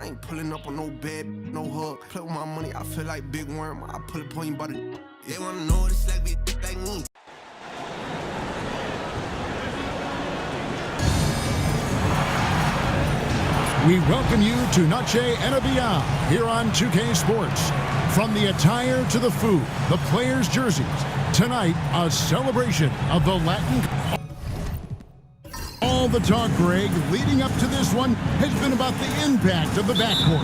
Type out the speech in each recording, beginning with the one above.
I ain't pulling up on no bed, no hug. Play with my money, I feel like Big Worm. I pull it on you by the. They wanna know what it's like, be like me. We welcome you to Noche and Beyond here on 2K Sports. From the attire to the food, the players' jerseys. Tonight, a celebration of the Latin. All the talk, Greg, leading up to this one has been about the impact of the backcourt.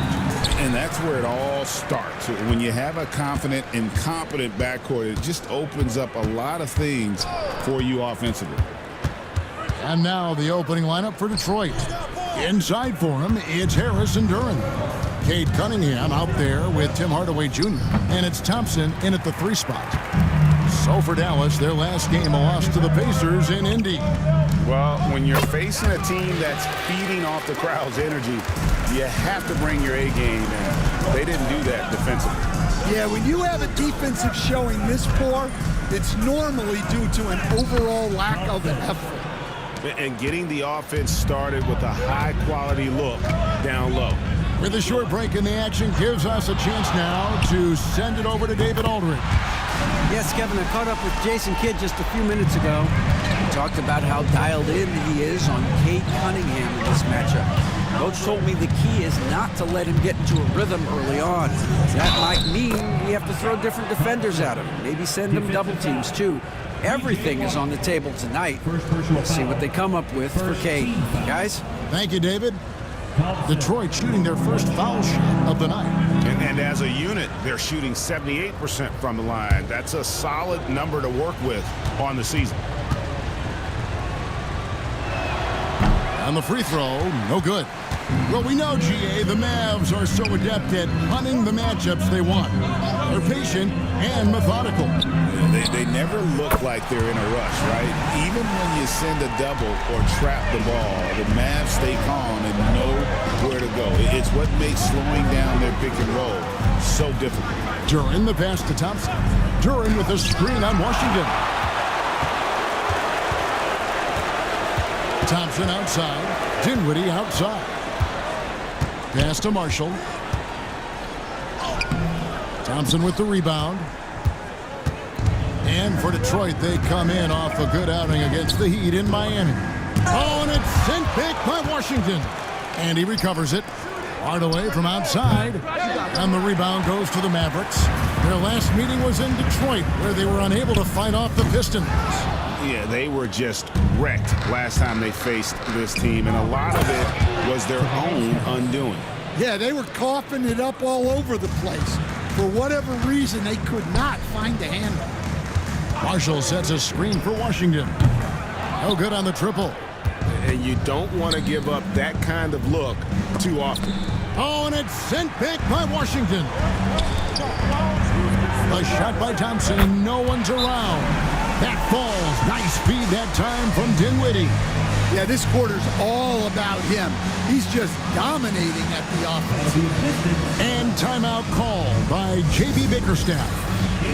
And that's where it all starts. When you have a confident and competent backcourt, it just opens up a lot of things for you offensively. And now the opening lineup for Detroit. Inside for him, it's Harris and Duren. Cade Cunningham out there with Tim Hardaway Jr. And it's Thompson in at the 3 spot. So for Dallas, their last game, a loss to the Pacers in Indy. Well, when you're facing a team that's feeding off the crowd's energy, you have to bring your A game, and they didn't do that defensively. Yeah, when you have a defensive showing this poor, it's normally due to an overall lack of an effort. And getting the offense started with a high-quality look down low. With a short break in the action gives us a chance now to send it over to David Aldridge. Yes, Kevin, I caught up with Jason Kidd just a few minutes ago. He talked about how dialed in he is on Cade Cunningham in this matchup. Coach told me the key is not to let him get into a rhythm early on. That might mean we have to throw different defenders at him, maybe send him double teams too. Everything is on the table tonight. We'll see what they come up with for Cade. Guys? Thank you, David. Detroit shooting their first foul shot of the night. And as a unit, they're shooting 78% from the line. That's a solid number to work with on the season. On the free throw, no good. Well, we know, GA, the Mavs are so adept at hunting the matchups they want. They're patient and methodical. They never look like they're in a rush, right? Even when you send a double or trap the ball, the Mavs stay calm and know where to go. It's what makes slowing down their pick and roll so difficult. Duren the pass to Thompson. Duren with a screen on Washington. Thompson outside. Dinwiddie outside. Pass to Marshall. Thompson with the rebound. And for Detroit, they come in off a good outing against the Heat in Miami. Oh, and it's sent back by Washington. And he recovers it. Hardaway from outside. And the rebound goes to the Mavericks. Their last meeting was in Detroit, where they were unable to fight off the Pistons. Yeah, they were just wrecked last time they faced this team, and a lot of it was their own undoing. Yeah, they were coughing it up all over the place. For whatever reason, they could not find the handle. Marshall sets a screen for Washington. No good on the triple. And you don't want to give up that kind of look too often. Oh, and it's sent back by Washington. A shot by Thompson, and no one's around. That falls. Nice feed that time from Dinwiddie. Yeah, this quarter's all about him. He's just dominating at the offense. And timeout called by J.B. Bickerstaff.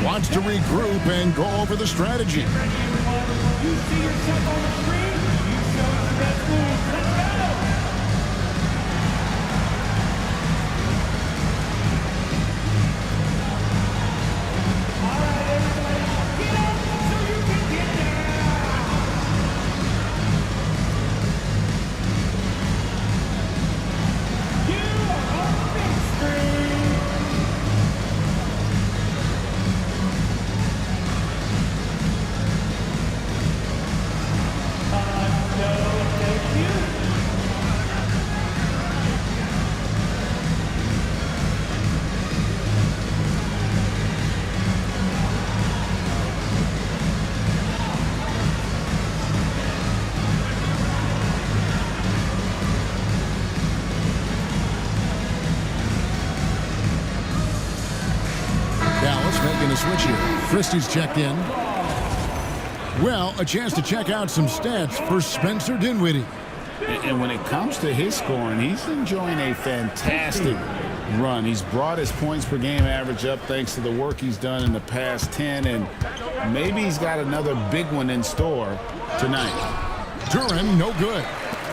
Wants to regroup and go over the strategy. You see yourself on the screen, you show the best move. Let's go! All right, everybody, get up so you can get down. You are on the big screen. Dallas making a switch here. Christie's checked in. Well, a chance to check out some stats for Spencer Dinwiddie. And when it comes to his scoring, he's enjoying a fantastic run. He's brought his points per game average up thanks to the work he's done in the past 10, and maybe he's got another big one in store tonight. Duren, no good.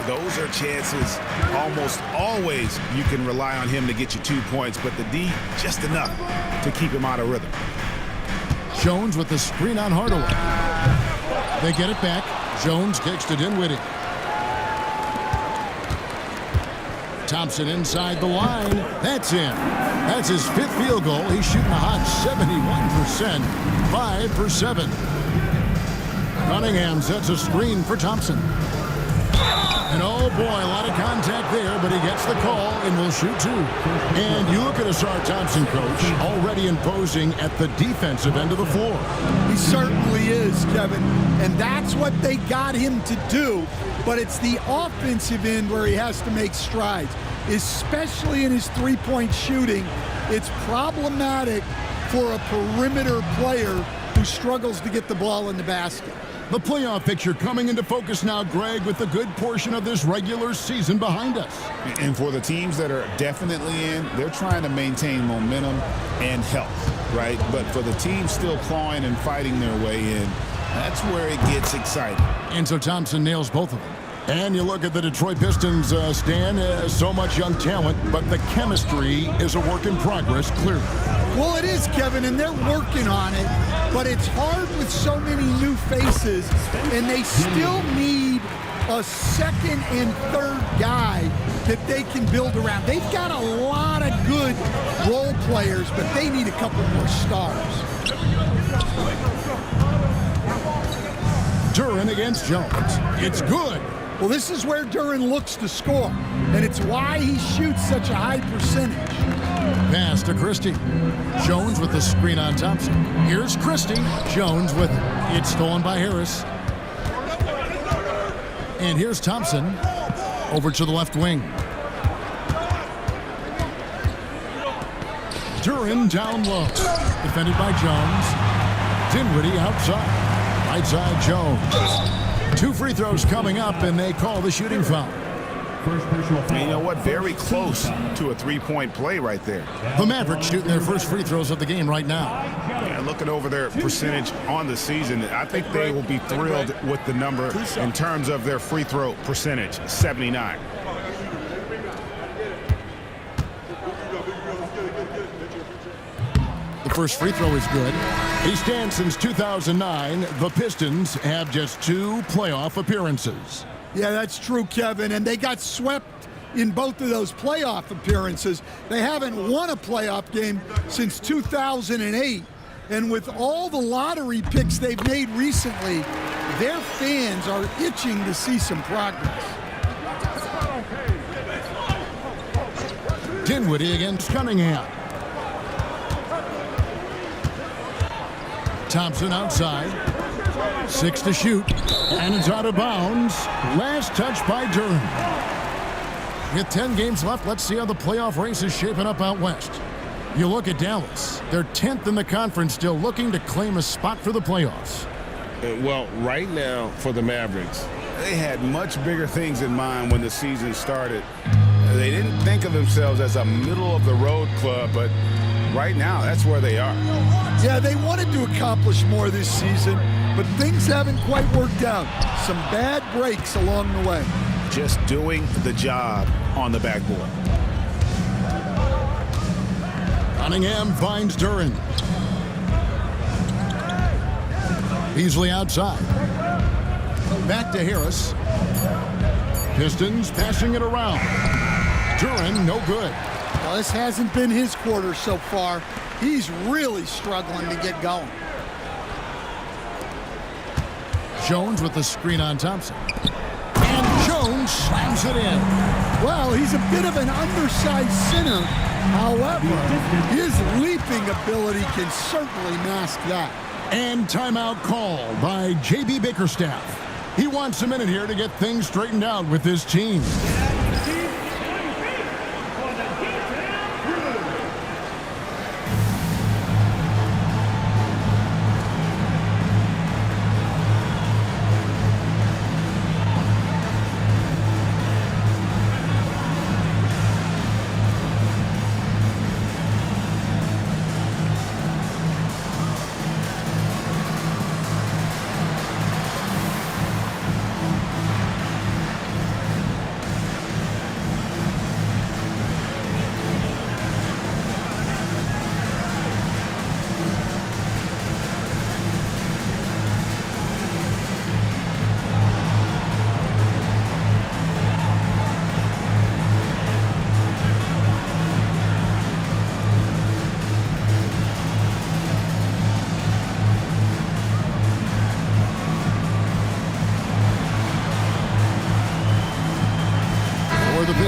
those are chances almost always you can rely on him to get you 2 points, but the D just enough to keep him out of rhythm. Jones with the screen on Hardaway. They get it back. Jones kicks to Dinwiddie. Thompson inside the line. That's in. That's his 5th field goal. He's shooting a hot 71%. 5 for 7. Cunningham sets a screen for Thompson. And oh boy, a lot of contact there, but he gets the call and will shoot 2. And you look at Asar Thompson, coach, already imposing at the defensive end of the floor. He certainly is, Kevin. And that's what they got him to do. But it's the offensive end where he has to make strides, especially in his three-point shooting. It's problematic for a perimeter player who struggles to get the ball in the basket. The playoff picture coming into focus now, Greg, with a good portion of this regular season behind us. And for the teams that are definitely in, they're trying to maintain momentum and health, right? But for the teams still clawing and fighting their way in, that's where it gets exciting. And so Thompson nails both of them. And you look at the Detroit Pistons, Stan, so much young talent, but the chemistry is a work in progress, clearly. Well, it is, Kevin, and they're working on it, but it's hard with so many new faces, and they still need a second and third guy that they can build around. They've got a lot of good role players, but they need a couple more stars. Duren against Jones. It's good. Well, this is where Duren looks to score, and it's why he shoots such a high percentage. Pass to Christie. Jones with the screen on Thompson. Here's Christie. Jones with it. It's stolen by Harris. And here's Thompson over to the left wing. Duren down low. Defended by Jones. Dinwiddie outside. Right side Jones. 2 free throws coming up, and they call the shooting foul. You know what? Very close to a 3-point play right there. The Mavericks shooting their first free throws of the game right now. Yeah, looking over their percentage on the season, I think they will be thrilled with the number in terms of their free throw percentage, 79. The first free throw is good. He stands since 2009. The Pistons have just 2 playoff appearances. Yeah, that's true, Kevin, and they got swept in both of those playoff appearances. They haven't won a playoff game since 2008, and with all the lottery picks they've made recently, their fans are itching to see some progress. Dinwiddie against Cunningham. Thompson outside. 6 to shoot. And it's out of bounds. Last touch by Duren. With 10 games left, let's see how the playoff race is shaping up out west. You look at Dallas. They're 10th in the conference, still looking to claim a spot for the playoffs. Well, right now for the Mavericks, They had much bigger things in mind when the season started. They didn't think of themselves as a middle-of-the-road club, but right now, that's where they are. Yeah, they wanted to accomplish more this season, but things haven't quite worked out. Some bad breaks along the way. Just doing the job on the backboard. Cunningham finds Duren. Beasley outside. Back to Harris. Pistons passing it around. Duren, no good. Well, this hasn't been his quarter so far. He's really struggling to get going. Jones with the screen on Thompson. And Jones slams it in. Well, he's a bit of an undersized center. However, his leaping ability can certainly mask that. And timeout called by J.B. Bickerstaff. He wants a minute here to get things straightened out with his team.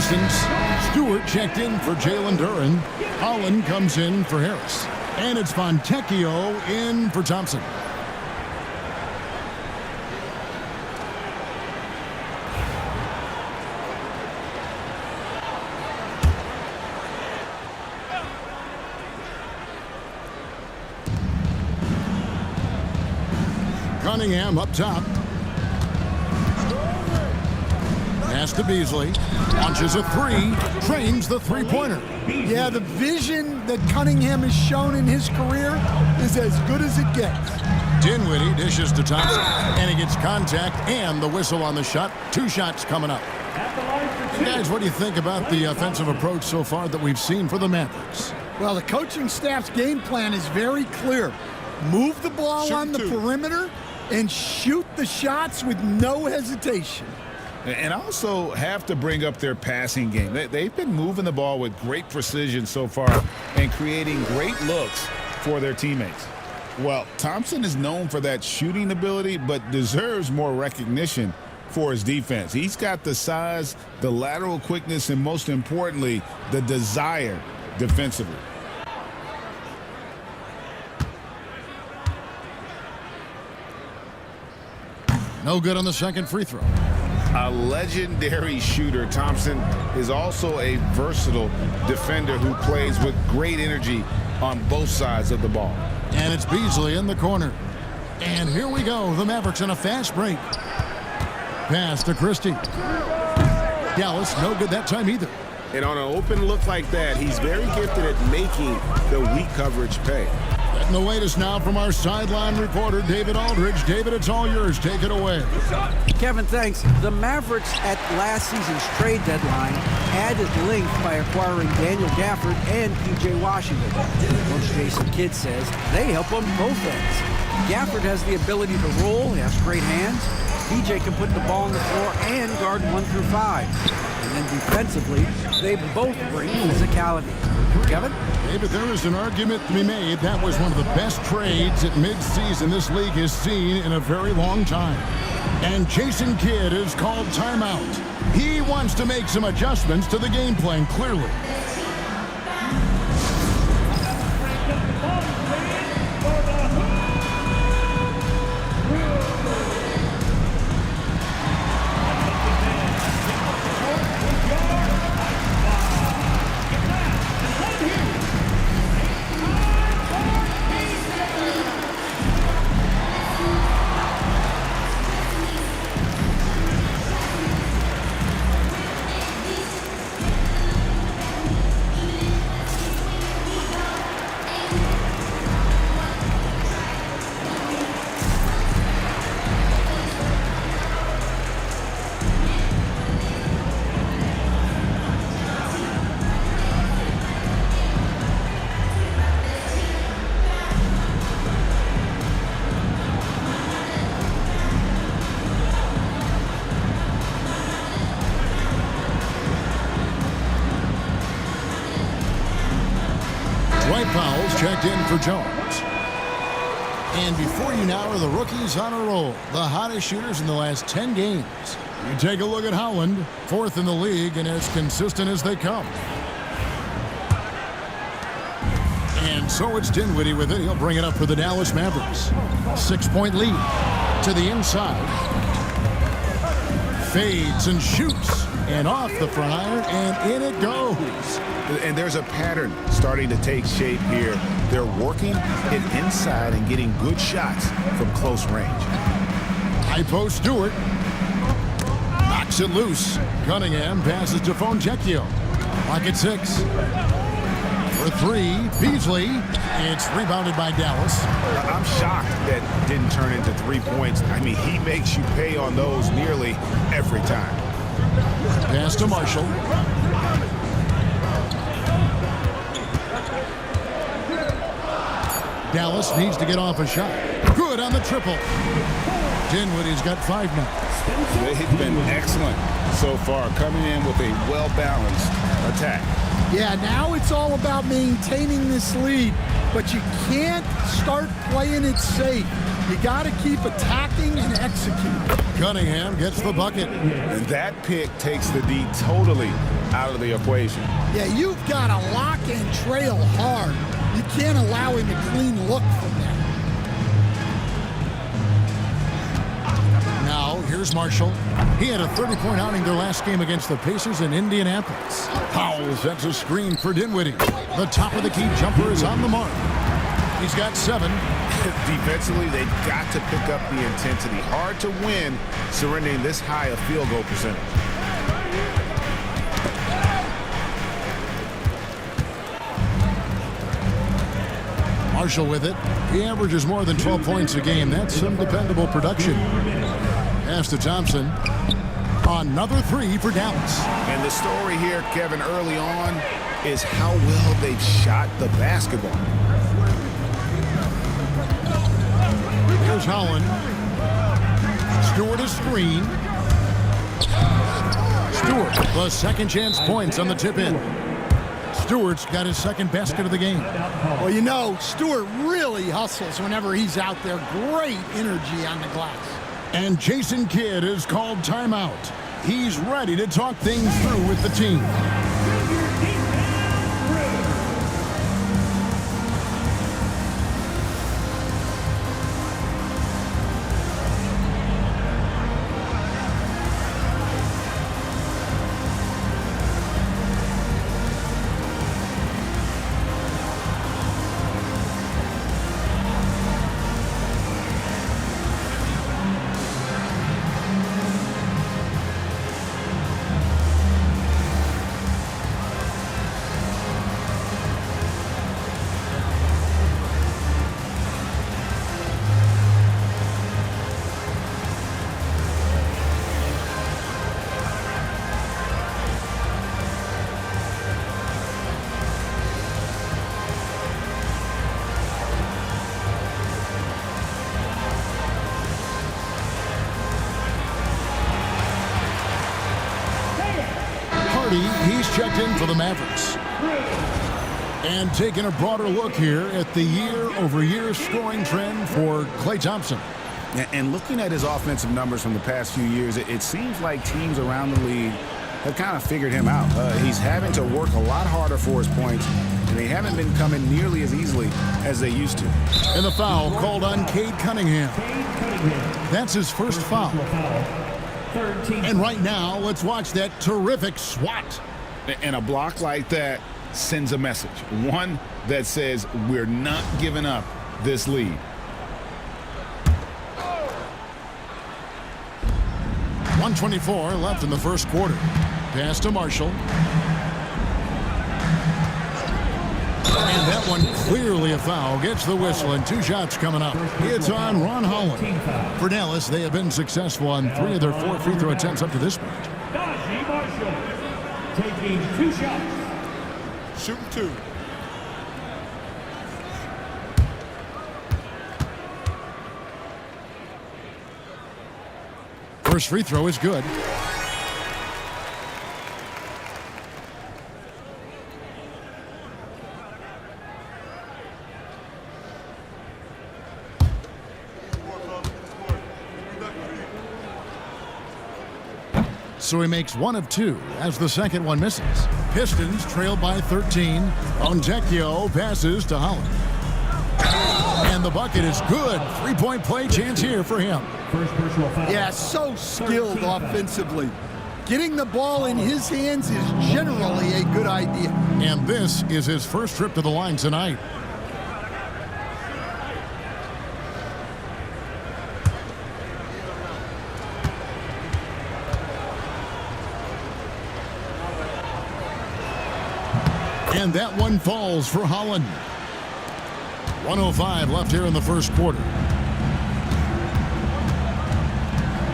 Pistons. Stewart checked in for Jalen Duren. Holland comes in for Harris. And it's Fontecchio in for Thompson. Cunningham up top. Pass to Beasley. Launches a three. Trains the three-pointer. Yeah, the vision that Cunningham has shown in his career is as good as it gets. Dinwiddie dishes to Thompson. And he gets contact and the whistle on the shot. 2 shots coming up. Guys, what do you think about the offensive approach so far that we've seen for the Mavericks? Well, the coaching staff's game plan is very clear. Move the ball on the perimeter and shoot the shots with no hesitation. And also have to bring up their passing game. They've been moving the ball with great precision so far and creating great looks for their teammates. Well, Thompson is known for that shooting ability, but deserves more recognition for his defense. He's got the size, the lateral quickness, and most importantly, the desire defensively. No good on the second free throw. A legendary shooter, Thompson is also a versatile defender who plays with great energy on both sides of the ball. And it's Beasley in the corner. And here we go. The Mavericks in a fast break. Pass to Christie. Dallas, no good that time either. And on an open look like that, he's very gifted at making the weak coverage pay. Getting the latest now from our sideline reporter, David Aldridge. David, it's all yours. Take it away. Kevin, thanks. The Mavericks at last season's trade deadline added length by acquiring Daniel Gafford and P.J. Washington. Coach Jason Kidd says they help on both ends. Gafford has the ability to roll. He has great hands. P.J. can put the ball on the floor and guard 1 through 5. And then defensively, they both bring physicality. Kevin? David, there is an argument to be made. That was one of the best trades at midseason this league has seen in a very long time. And Jason Kidd has called timeout. He wants to make some adjustments to the game plan, clearly. Fouls checked in for Jones. And before you now are the rookies on a roll, the hottest shooters in the last 10 games. You take a look at Howland, 4th in the league and as consistent as they come. And so it's Dinwiddie with it. He'll bring it up for the Dallas Mavericks. 6-point lead to the inside. Fades and shoots. And off the front iron, and in it goes. And there's a pattern starting to take shape here. They're working it inside and getting good shots from close range. High post Stewart. Knocks it loose. Cunningham passes to Fontecchio. Pocket 6. For 3, Beasley. It's rebounded by Dallas. I'm shocked that didn't turn into 3 points. I mean, he makes you pay on those nearly every time. Pass to Marshall. Dallas needs to get off a shot. Good on the triple. Dinwiddie's got 5 now. They've been excellent so far, coming in with a well-balanced attack. Yeah, now it's all about maintaining this lead, but you can't start playing it safe. You got to keep attacking and executing. Cunningham gets the bucket. And that pick takes the D totally out of the equation. Yeah, you've got to lock and trail hard. You can't allow him a clean look from there. Now, here's Marshall. He had a 30-point outing their last game against the Pacers in Indianapolis. Powell sets a screen for Dinwiddie. The top of the key jumper is on the mark. He's got 7. Defensively, they've got to pick up the intensity. Hard to win surrendering this high a field goal percentage. Marshall with it. He averages more than 12 points a game. That's some dependable production. Pass to Thompson. Another 3 for Dallas. And the story here, Kevin, early on is how well they've shot the basketball. Here's Holland. Stewart a screen. Stewart, the second chance points on the tip in. Stewart's got his second basket of the game. Well, you know, Stewart really hustles whenever he's out there. Great energy on the glass. And Jason Kidd is called timeout. He's ready to talk things through with the team. He's checked in for the Mavericks. And taking a broader look here at the year-over-year scoring trend for Klay Thompson. And looking at his offensive numbers from the past few years, it seems like teams around the league have kind of figured him out. He's having to work a lot harder for his points, and they haven't been coming nearly as easily as they used to. And the foul called on Cade Cunningham. That's his first foul. And right now, let's watch that terrific swat. And a block like that sends a message. One that says we're not giving up this lead. .124 left in the first quarter. Pass to Marshall. And that one clearly a foul. Gets the whistle and 2 shots coming up. It's on Ron Holland. For Dallas, they have been successful on 3 of their 4 free throw attempts up to this point. Marshall taking 2 shots. Shooting 2. First free throw is good. So he makes 1 of 2 as the second one misses. Pistons trail by 13. Ontecchio passes to Holland. And the bucket is good. 3-point play chance here for him. First personal foul. Yeah, so skilled offensively. Getting the ball in his hands is generally a good idea. And this is his first trip to the line tonight. And that one falls for Holland. 1:05 left here in the first quarter.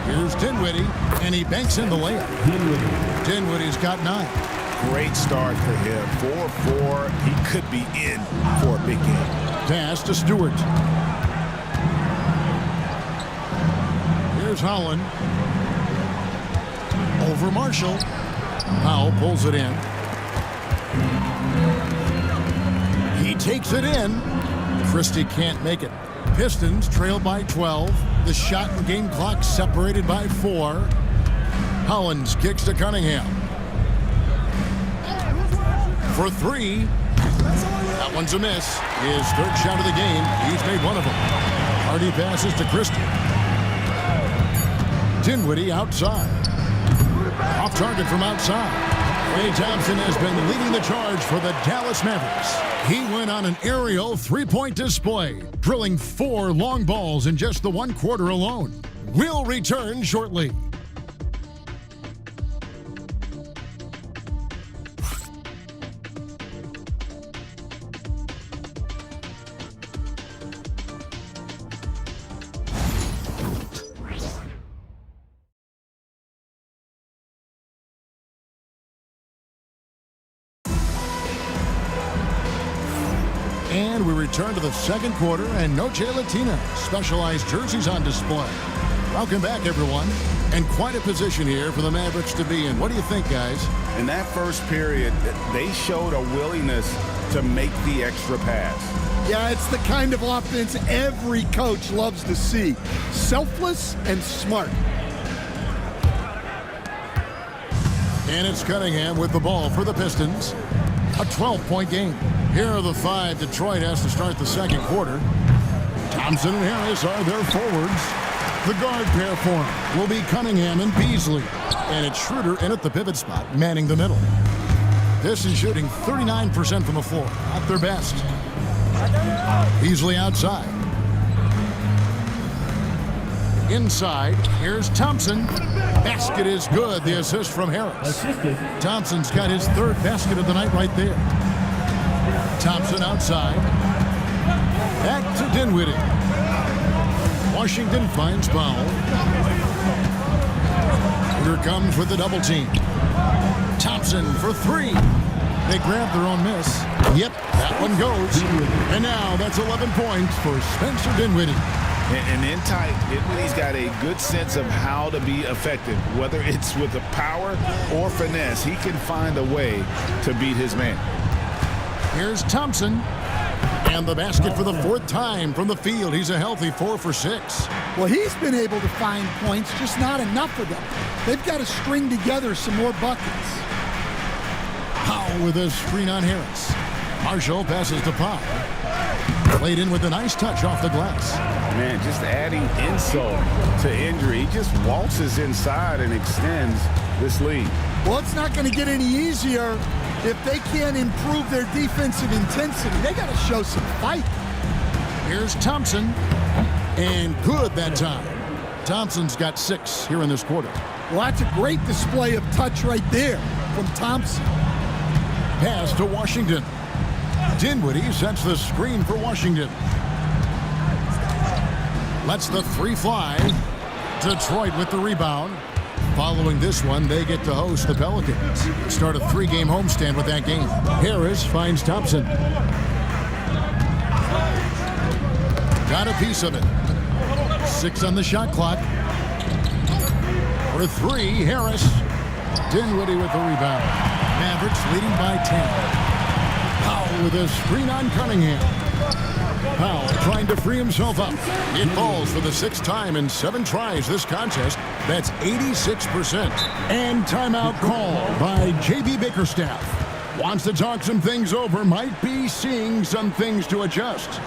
Here's Dinwiddie, and he banks in the layup. Dinwiddie's got 9. Great start for him. 4-4. He could be in for a big game. Pass to Stewart. Here's Holland. Over Marshall. Powell pulls it in. He takes it in. Christie can't make it. Pistons trail by 12. The shot and game clock separated by 4. Hollins kicks to Cunningham. for three. That one's a miss. His third shot of the game. He's made one of them. Hardy passes to Christie. Dinwiddie outside. Off target from outside. Klay Thompson has been leading the charge for the Dallas Mavericks. He went on an aerial three-point display, drilling 4 long balls in just the 1 quarter alone. We'll return shortly. And we return to the second quarter, and Noche Latina specialized jerseys on display. Welcome back, everyone. And quite a position here for the Mavericks to be in. What do you think, guys? In that first period, they showed a willingness to make the extra pass. Yeah, it's the kind of offense every coach loves to see. Selfless and smart. And it's Cunningham with the ball for the Pistons. A 12-point game. Here are the 5 Detroit has to start the second quarter. Thompson and Harris are their forwards. The guard pair for him will be Cunningham and Beasley. And it's Schroeder in at the pivot spot, manning the middle. This is shooting 39% from the floor, at their best. Beasley outside. Inside, here's Thompson. Basket is good, the assist from Harris. Thompson's got his 3rd basket of the night right there. Thompson outside. Back to Dinwiddie. Washington finds Powell. Here comes with the double team. Thompson for 3. They grab their own miss. Yep, that one goes. And now that's 11 points for Spencer Dinwiddie. And in tight, Dinwiddie's got a good sense of how to be effective. Whether it's with the power or finesse, he can find a way to beat his man. Here's Thompson. And the basket for the 4th time from the field. He's a healthy 4 for 6. Well, he's been able to find points, just not enough of them. They've got to string together some more buckets. Powell with a screen on Harris. Marshall passes to Powell. Played in with a nice touch off the glass. Man, just adding insult to injury. He just waltzes inside and extends this lead. Well, it's not going to get any easier if they can't improve their defensive intensity. They got to show some fight. Here's Thompson. And good that time. Thompson's got 6 here in this quarter. Well, that's a great display of touch right there from Thompson. Pass to Washington. Dinwiddie sets the screen for Washington. Lets the 3 fly. Detroit with the rebound. Following this one, they get to host the Pelicans. Start a 3-game homestand with that game. Harris finds Thompson. Got a piece of it. 6 on the shot clock. For 3, Harris. Dinwiddie with the rebound. Mavericks leading by 10. Powell with a screen on Cunningham. Powell trying to free himself up. It falls for the 6th time in 7 tries this contest. That's 86%. And timeout call by J.B. Bickerstaff. Wants to talk some things over. Might be seeing some things to adjust.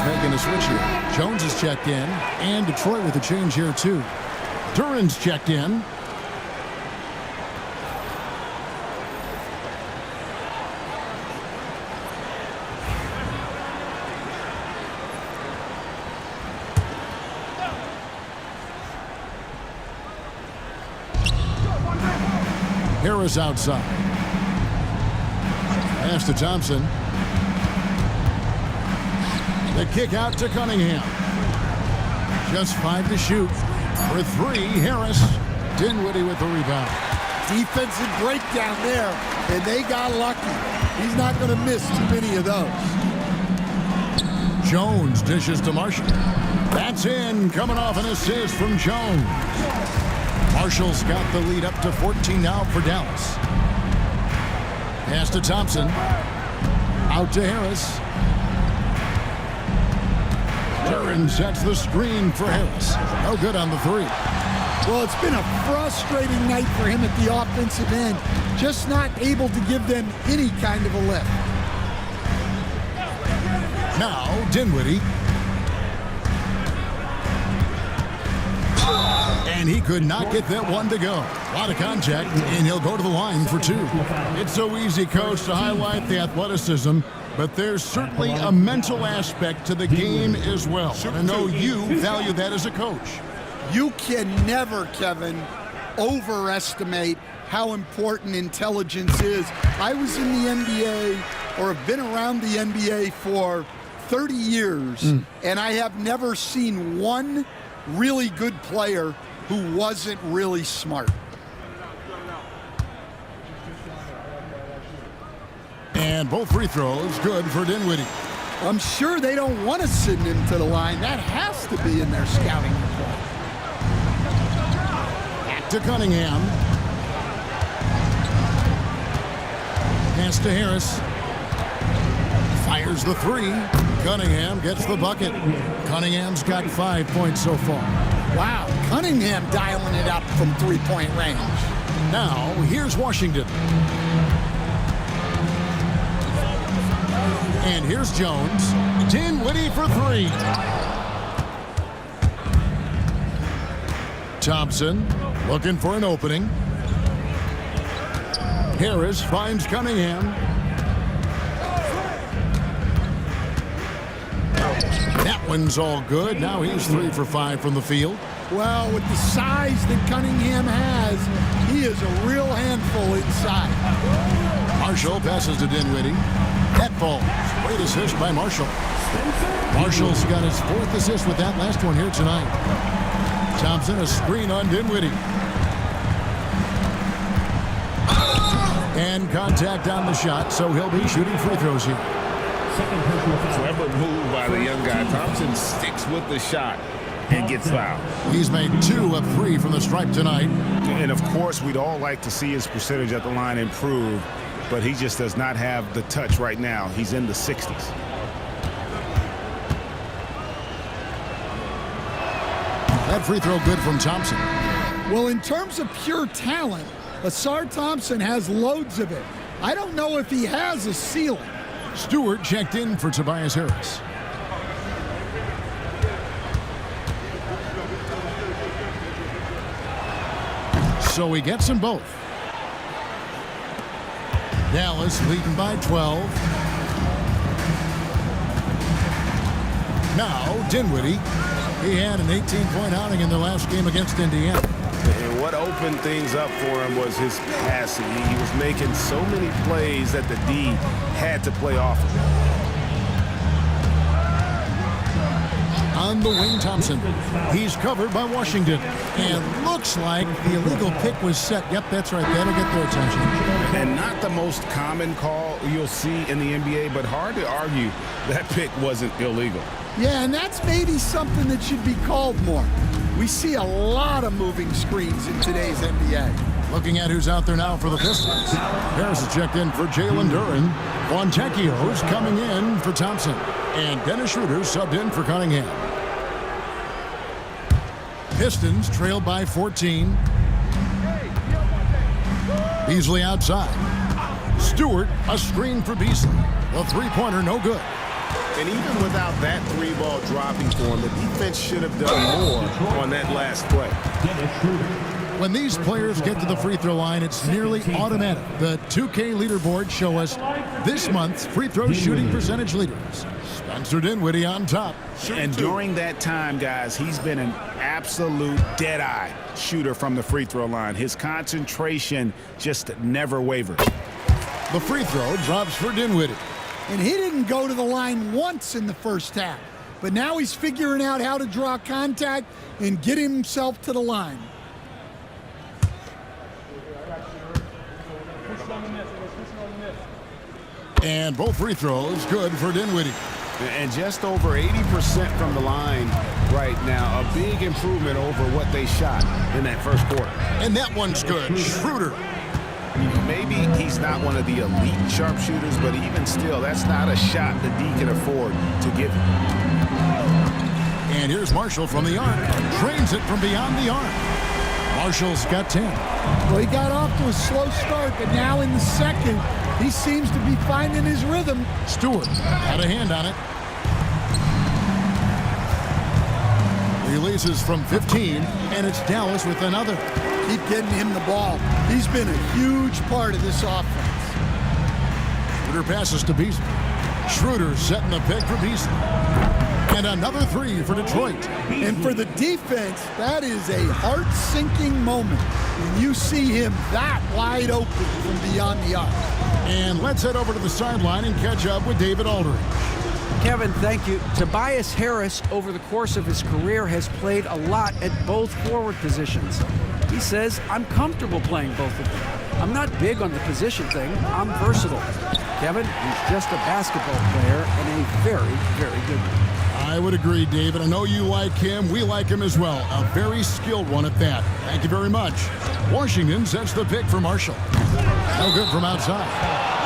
Making a switch here. Jones is checked in, and Detroit with a change here too. Duran's checked in. Harris outside. Pass to Thompson. The kick out to Cunningham. Just 5 to shoot. For 3, Harris. Dinwiddie with the rebound. Defensive breakdown there, and they got lucky. He's not going to miss too many of those. Jones dishes to Marshall. That's in, coming off an assist from Jones. Marshall's got the lead up to 14 now for Dallas. Pass to Thompson. Out to Harris. Duran sets the screen for Harris. No good on the 3. Well, it's been a frustrating night for him at the offensive end. Just not able to give them any kind of a lift. Now, Dinwiddie. And he could not get that one to go. A lot of contact, and he'll go to the line for 2. It's so easy, Coach, to highlight the athleticism, but there's certainly a mental aspect to the game as well. I know you value that as a coach. You can never, Kevin, overestimate how important intelligence is. I was in the NBA, or have been around the NBA for 30 years, and I have never seen one really good player who wasn't really smart. And both free throws good for Dinwiddie. I'm sure they don't want to send him to the line. That has to be in their scouting report. Back to Cunningham. Pass to Harris. Fires the 3. Cunningham gets the bucket. Cunningham's got 5 points so far. Wow, Cunningham dialing it up from 3-point range. Now, here's Washington. And here's Jones. Dinwiddie for 3. Thompson looking for an opening. Harris finds Cunningham. That one's all good. Now he's 3 for 5 from the field. Well, with the size that Cunningham has, he is a real handful inside. Marshall passes to Dinwiddie. That falls. Great assist by Marshall. Marshall's got his 4th assist with that last one here tonight. Thompson, a screen on Dinwiddie. And contact on the shot, so he'll be shooting free throws here. Clever move by the young guy. Thompson sticks with the shot and gets fouled. He's made 2 of 3 from the stripe tonight. And of course, we'd all like to see his percentage at the line improve, but he just does not have the touch right now. He's in the 60s. That free throw good from Thompson. Well, in terms of pure talent, Asar Thompson has loads of it. I don't know if he has a ceiling. Stewart checked in for Tobias Harris. So he gets them both. Dallas leading by 12. Now Dinwiddie. He had an 18-point outing in their last game against Indiana. And what opened things up for him was his passing. He was making so many plays that the D had to play off of him. On the wing, Thompson. He's covered by Washington. And looks like the illegal pick was set. Yep, that's right. That'll get their attention. And not the most common call you'll see in the NBA, but hard to argue that pick wasn't illegal. Yeah, and that's maybe something that should be called more. We see a lot of moving screens in today's NBA. Looking at who's out there now for the Pistons. Harris has checked in for Jalen Duran. Fontecchio's coming in for Thompson. And Dennis Schroeder subbed in for Cunningham. Pistons trailed by 14. Beasley outside. Stewart, a screen for Beasley. A three-pointer, no good. And even without that 3-ball dropping for him, the defense should have done more on that last play. When these players get to the free throw line, it's nearly automatic. The 2K leaderboards show us this month's free throw shooting percentage leaders. Spencer Dinwiddie on top. And during that time, guys, he's been an absolute dead-eye shooter from the free throw line. His concentration just never wavered. The free throw drops for Dinwiddie. And he didn't go to the line once in the first half. But now he's figuring out how to draw contact and get himself to the line. And both free throws good for Dinwiddie. And just over 80% from the line right now. A big improvement over what they shot in that first quarter. And that one's good. Schroeder. Maybe he's not one of the elite sharpshooters, but even still, that's not a shot the D can afford to give him. And here's Marshall from the arc. Trains it from beyond the arc. Marshall's got 10. Well, he got off to a slow start, but now in the second, he seems to be finding his rhythm. Stewart had a hand on it. Releases from 15, and it's Dallas with another. Keep getting him the ball. He's been a huge part of this offense. Schroeder passes to Beasley. Schroeder setting the pick for Beasley. And another three for Detroit. And for the defense, that is a heart-sinking moment when you see him that wide open from beyond the arc. And let's head over to the sideline and catch up with David Aldridge. Kevin, thank you. Tobias Harris, over the course of his career, has played a lot at both forward positions. He says, I'm comfortable playing both of them. I'm not big on the position thing. I'm versatile. Kevin, he's just a basketball player and a very, very good one. I would agree, David. I know you like him. We like him as well. A very skilled one at that. Thank you very much. Washington sets the pick for Marshall. No good from outside.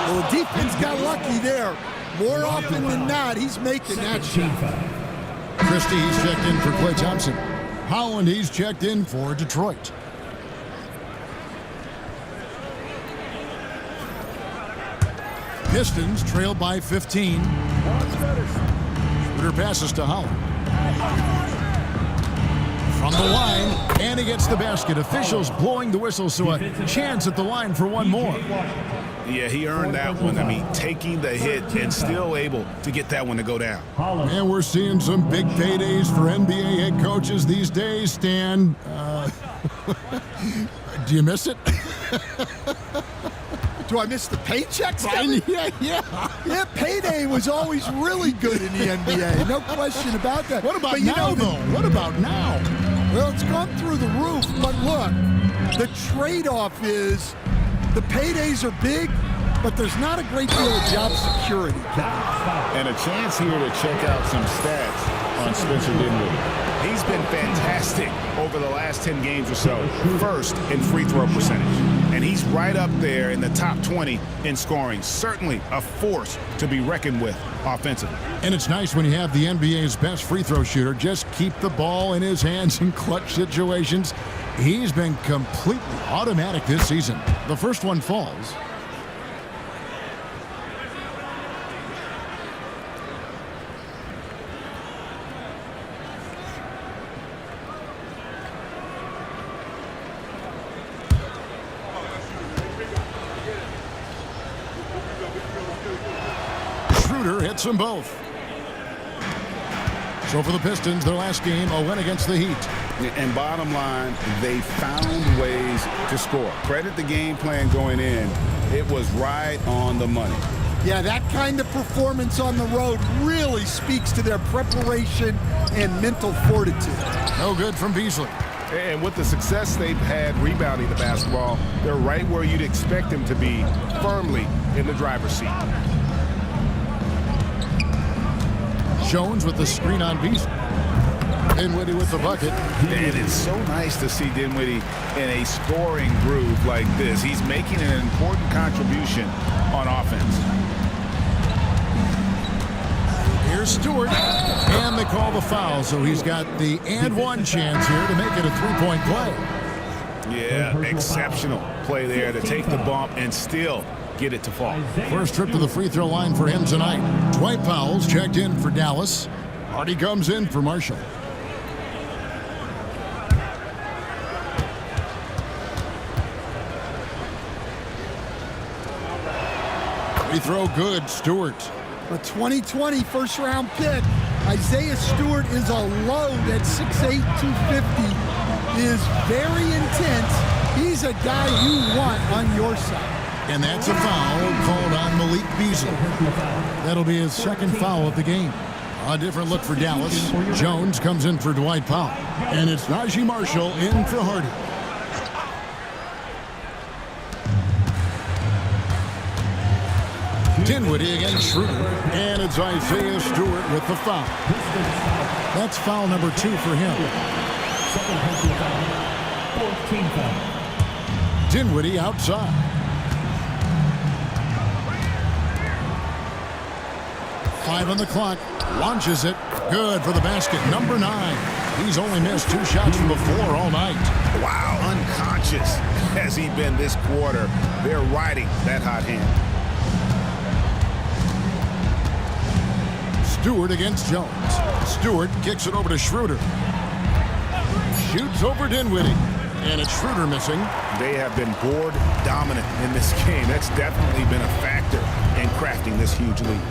Well, the defense got lucky there. More often than not, he's making that shot. Christie, he's checked in for Klay Thompson. Holland, he's checked in for Detroit. Pistons trail by 15. Schroeder passes to Holland. From the line, and he gets the basket. Officials blowing the whistle, so a chance at the line for one more. Yeah, he earned that one. I mean, taking the hit and still able to get that one to go down. And we're seeing some big paydays for NBA head coaches these days, Stan. Do you miss it? Do I miss the paychecks? Yeah, payday was always really good in the NBA. No question about that. What about now, though? What about now? Well, it's gone through the roof. But look, the trade-off is the paydays are big, but there's not a great deal of job security. And a chance here to check out some stats on Spencer Dinwiddie. He's been fantastic over the last 10 games or so. First in free throw percentage. And he's right up there in the top 20 in scoring. Certainly a force to be reckoned with offensively. And it's nice when you have the NBA's best free throw shooter just keep the ball in his hands in clutch situations. He's been completely automatic this season. The first one falls. Schroeder hits them both. So for the Pistons, their last game, a win against the Heat. And bottom line, they found ways to score. Credit the game plan going in. It was right on the money. Yeah, that kind of performance on the road really speaks to their preparation and mental fortitude. No good from Beasley. And with the success they've had rebounding the basketball, they're right where you'd expect them to be, firmly in the driver's seat. Jones with the screen on Beasley. Dinwiddie with the bucket. And it's so nice to see Dinwiddie in a scoring groove like this. He's making an important contribution on offense. Here's Stewart. And they call the foul, so he's got the and one chance here to make it a three-point play. Yeah, exceptional play there to take the bump and still get it to fall. First trip to the free throw line for him tonight. Dwight Powell's checked in for Dallas. Hardy comes in for Marshall. Free throw good, Stewart. A 2020 first-round pick. Isaiah Stewart is a load at 6'8", 250. Is very intense. He's a guy you want on your side. And that's a foul called on Malik Beasley. That'll be his second foul of the game. A different look for Dallas. Jones comes in for Dwight Powell. And it's Najee Marshall in for Hardy. Dinwiddie against Schroeder. And it's Isaiah Stewart with the foul. That's foul number 2 for him. Dinwiddie outside. 5 on the clock. Launches it. Good for the basket. Number 9. He's only missed 2 shots from the floor all night. Wow, unconscious has he been this quarter. They're riding that hot hand. Stewart against Jones. Stewart kicks it over to Schroeder. Shoots over Dinwiddie. And it's Schroeder missing. They have been board dominant in this game. That's definitely been a factor in crafting this huge lead.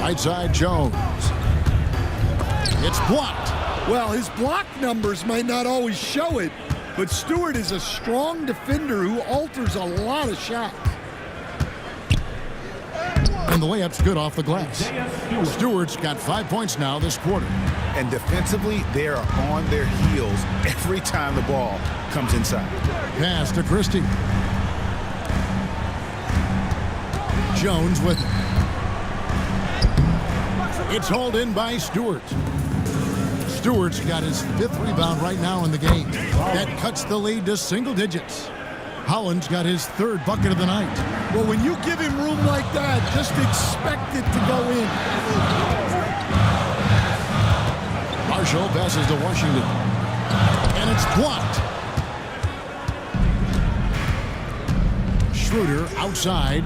Right side Jones. It's blocked. Well, his block numbers might not always show it, but Stewart is a strong defender who alters a lot of shots. And the layup's good off the glass. Stewart's got 5 points now this quarter. And defensively, they are on their heels every time the ball comes inside. Pass to Christie. Jones with it. It's hauled in by Stewart. Stewart's got his 5th rebound right now in the game. That cuts the lead to single digits. Holland's got his 3rd bucket of the night. Well, when you give him room like that, just expect it to go in. Marshall passes to Washington. And it's blocked. Schroeder outside.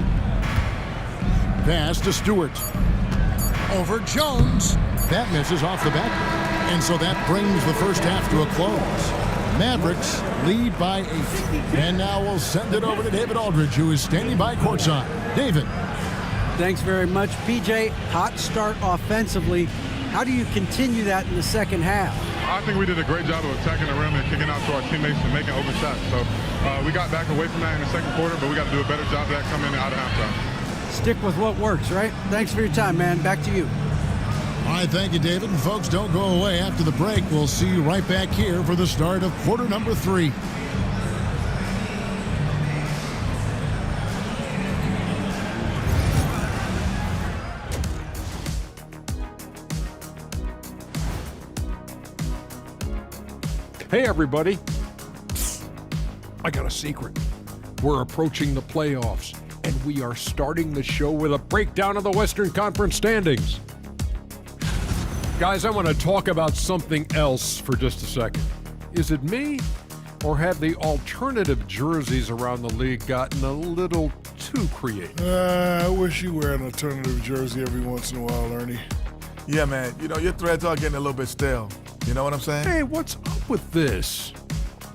Pass to Stewart. Over Jones. That misses off the back. And so that brings the first half to a close. Mavericks lead by 8. And now we'll send it over to David Aldridge, who is standing by courtside. David. Thanks very much, PJ. Hot start offensively. How do you continue that in the second half? I think we did a great job of attacking the rim and kicking out to our teammates and making open shots. So we got back away from that in the second quarter, but we got to do a better job of that coming out of halftime. Stick with what works, right? Thanks for your time, man. Back to you. All right, thank you, David. And folks, don't go away. After the break, we'll see you right back here for the start of quarter number 3. Hey, everybody. I got a secret. We're approaching the playoffs, and we are starting the show with a breakdown of the Western Conference standings. Guys, I want to talk about something else for just a second. Is it me, or have the alternative jerseys around the league gotten a little too creative? I wish you wear an alternative jersey every once in a while, Ernie. Yeah, man. You know, your threads are getting a little bit stale. You know what I'm saying? Hey, what's up with this?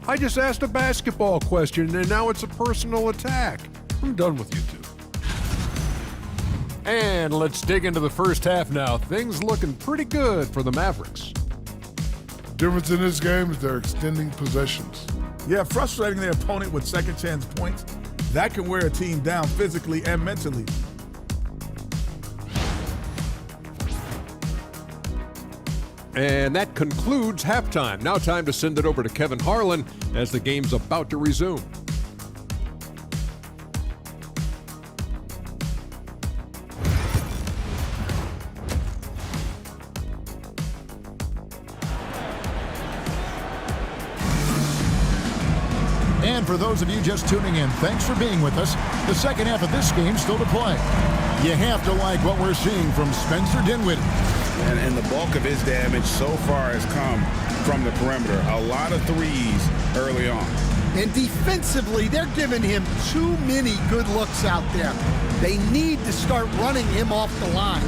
I just asked a basketball question, and now it's a personal attack. I'm done with you two. And let's dig into the first half now. Things looking pretty good for the Mavericks. Difference in this game is they're extending possessions. Yeah, frustrating their opponent with second chance points. That can wear a team down physically and mentally. And that concludes halftime. Now time to send it over to Kevin Harlan as the game's about to resume. And for those of you just tuning in, thanks for being with us. The second half of this game still to play. You have to like what we're seeing from Spencer Dinwiddie. And the bulk of his damage so far has come from the perimeter. A lot of threes early on. And defensively, they're giving him too many good looks out there. They need to start running him off the line.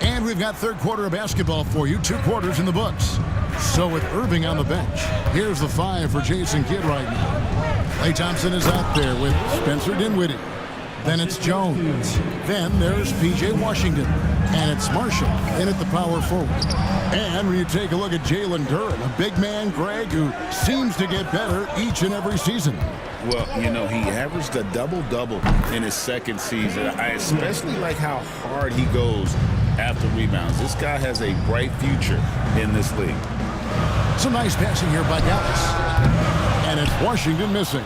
And we've got third quarter of basketball for you. 2 quarters in the books. So with Irving on the bench, here's the 5 for Jason Kidd right now. Klay Thompson is out there with Spencer Dinwiddie. Then it's Jones. Then there's P.J. Washington. And it's Marshall in at the power forward. And when you take a look at Jalen Duren, a big man, Greg, who seems to get better each and every season. Well, you know, he averaged a double-double in his second season. I especially like how hard he goes after rebounds. This guy has a bright future in this league. Some nice passing here by Dallas. And it's Washington missing.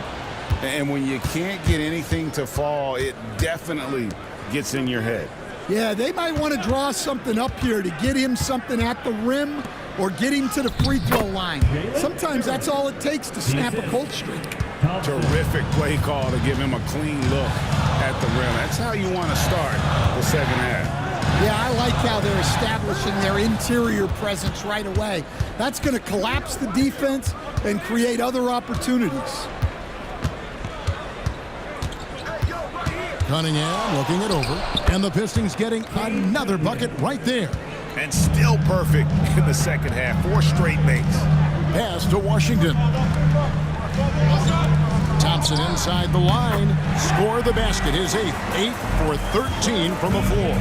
And when you can't get anything to fall, it definitely gets in your head. Yeah, they might want to draw something up here to get him something at the rim or get him to the free throw line. Sometimes that's all it takes to snap a cold streak. Terrific play call to give him a clean look at the rim. That's how you want to start the second half. Yeah, I like how they're establishing their interior presence right away. That's going to collapse the defense and create other opportunities. Cunningham looking it over, and the Pistons getting another bucket right there. And still perfect in the second half. 4 straight makes. Pass to Washington. Thompson inside the line. Score the basket. His 8th. 8 for 13 from the floor.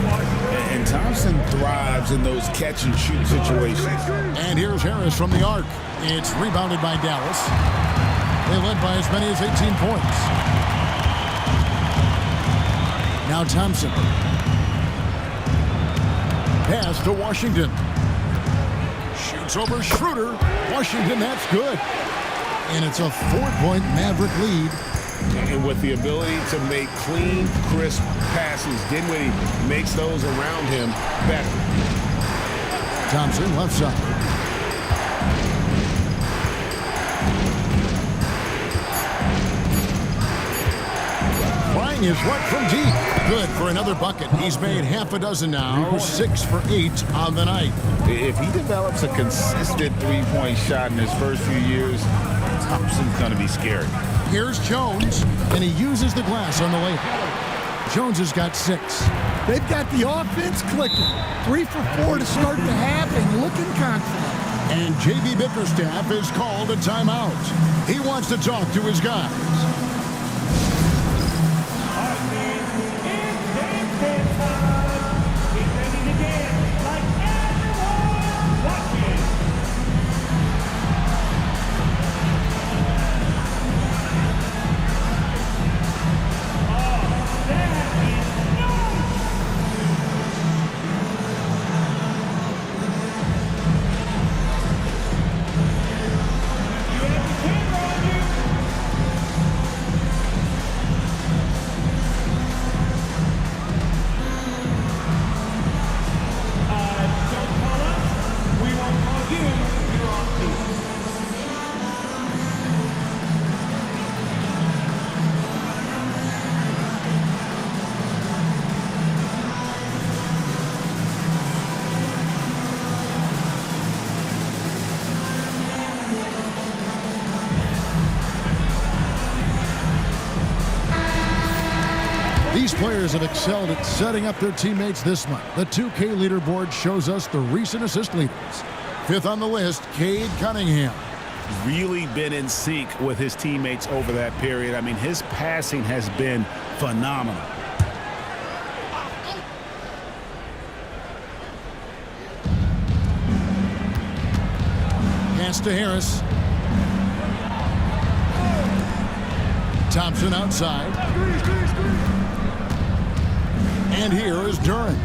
And Thompson thrives in those catch-and-shoot situations. And here's Harris from the arc. It's rebounded by Dallas. They led by as many as 18 points. Now Thompson. Pass to Washington. Shoots over Schroeder. Washington, that's good. And it's a 4-point Maverick lead. And with the ability to make clean, crisp passes, Dinwiddie makes those around him better. Thompson left side. Flying his right from deep. Good for another bucket. He's made half a dozen now. 6 for 8 on the night. If he develops a consistent three-point shot in his first few years, Thompson's going to be scary. Here's Jones, and he uses the glass on the layup. Jones has got 6. They've got the offense clicking. 3 for 4 to start the half and looking confident. And J.B. Bickerstaff is called a timeout. He wants to talk to his guys. These players have excelled at setting up their teammates this month. The 2K leaderboard shows us the recent assist leaders. 5th on the list, Cade Cunningham. Really been in sync with his teammates over that period. I mean, his passing has been phenomenal. Pass to Harris. Thompson outside. And here is Duren.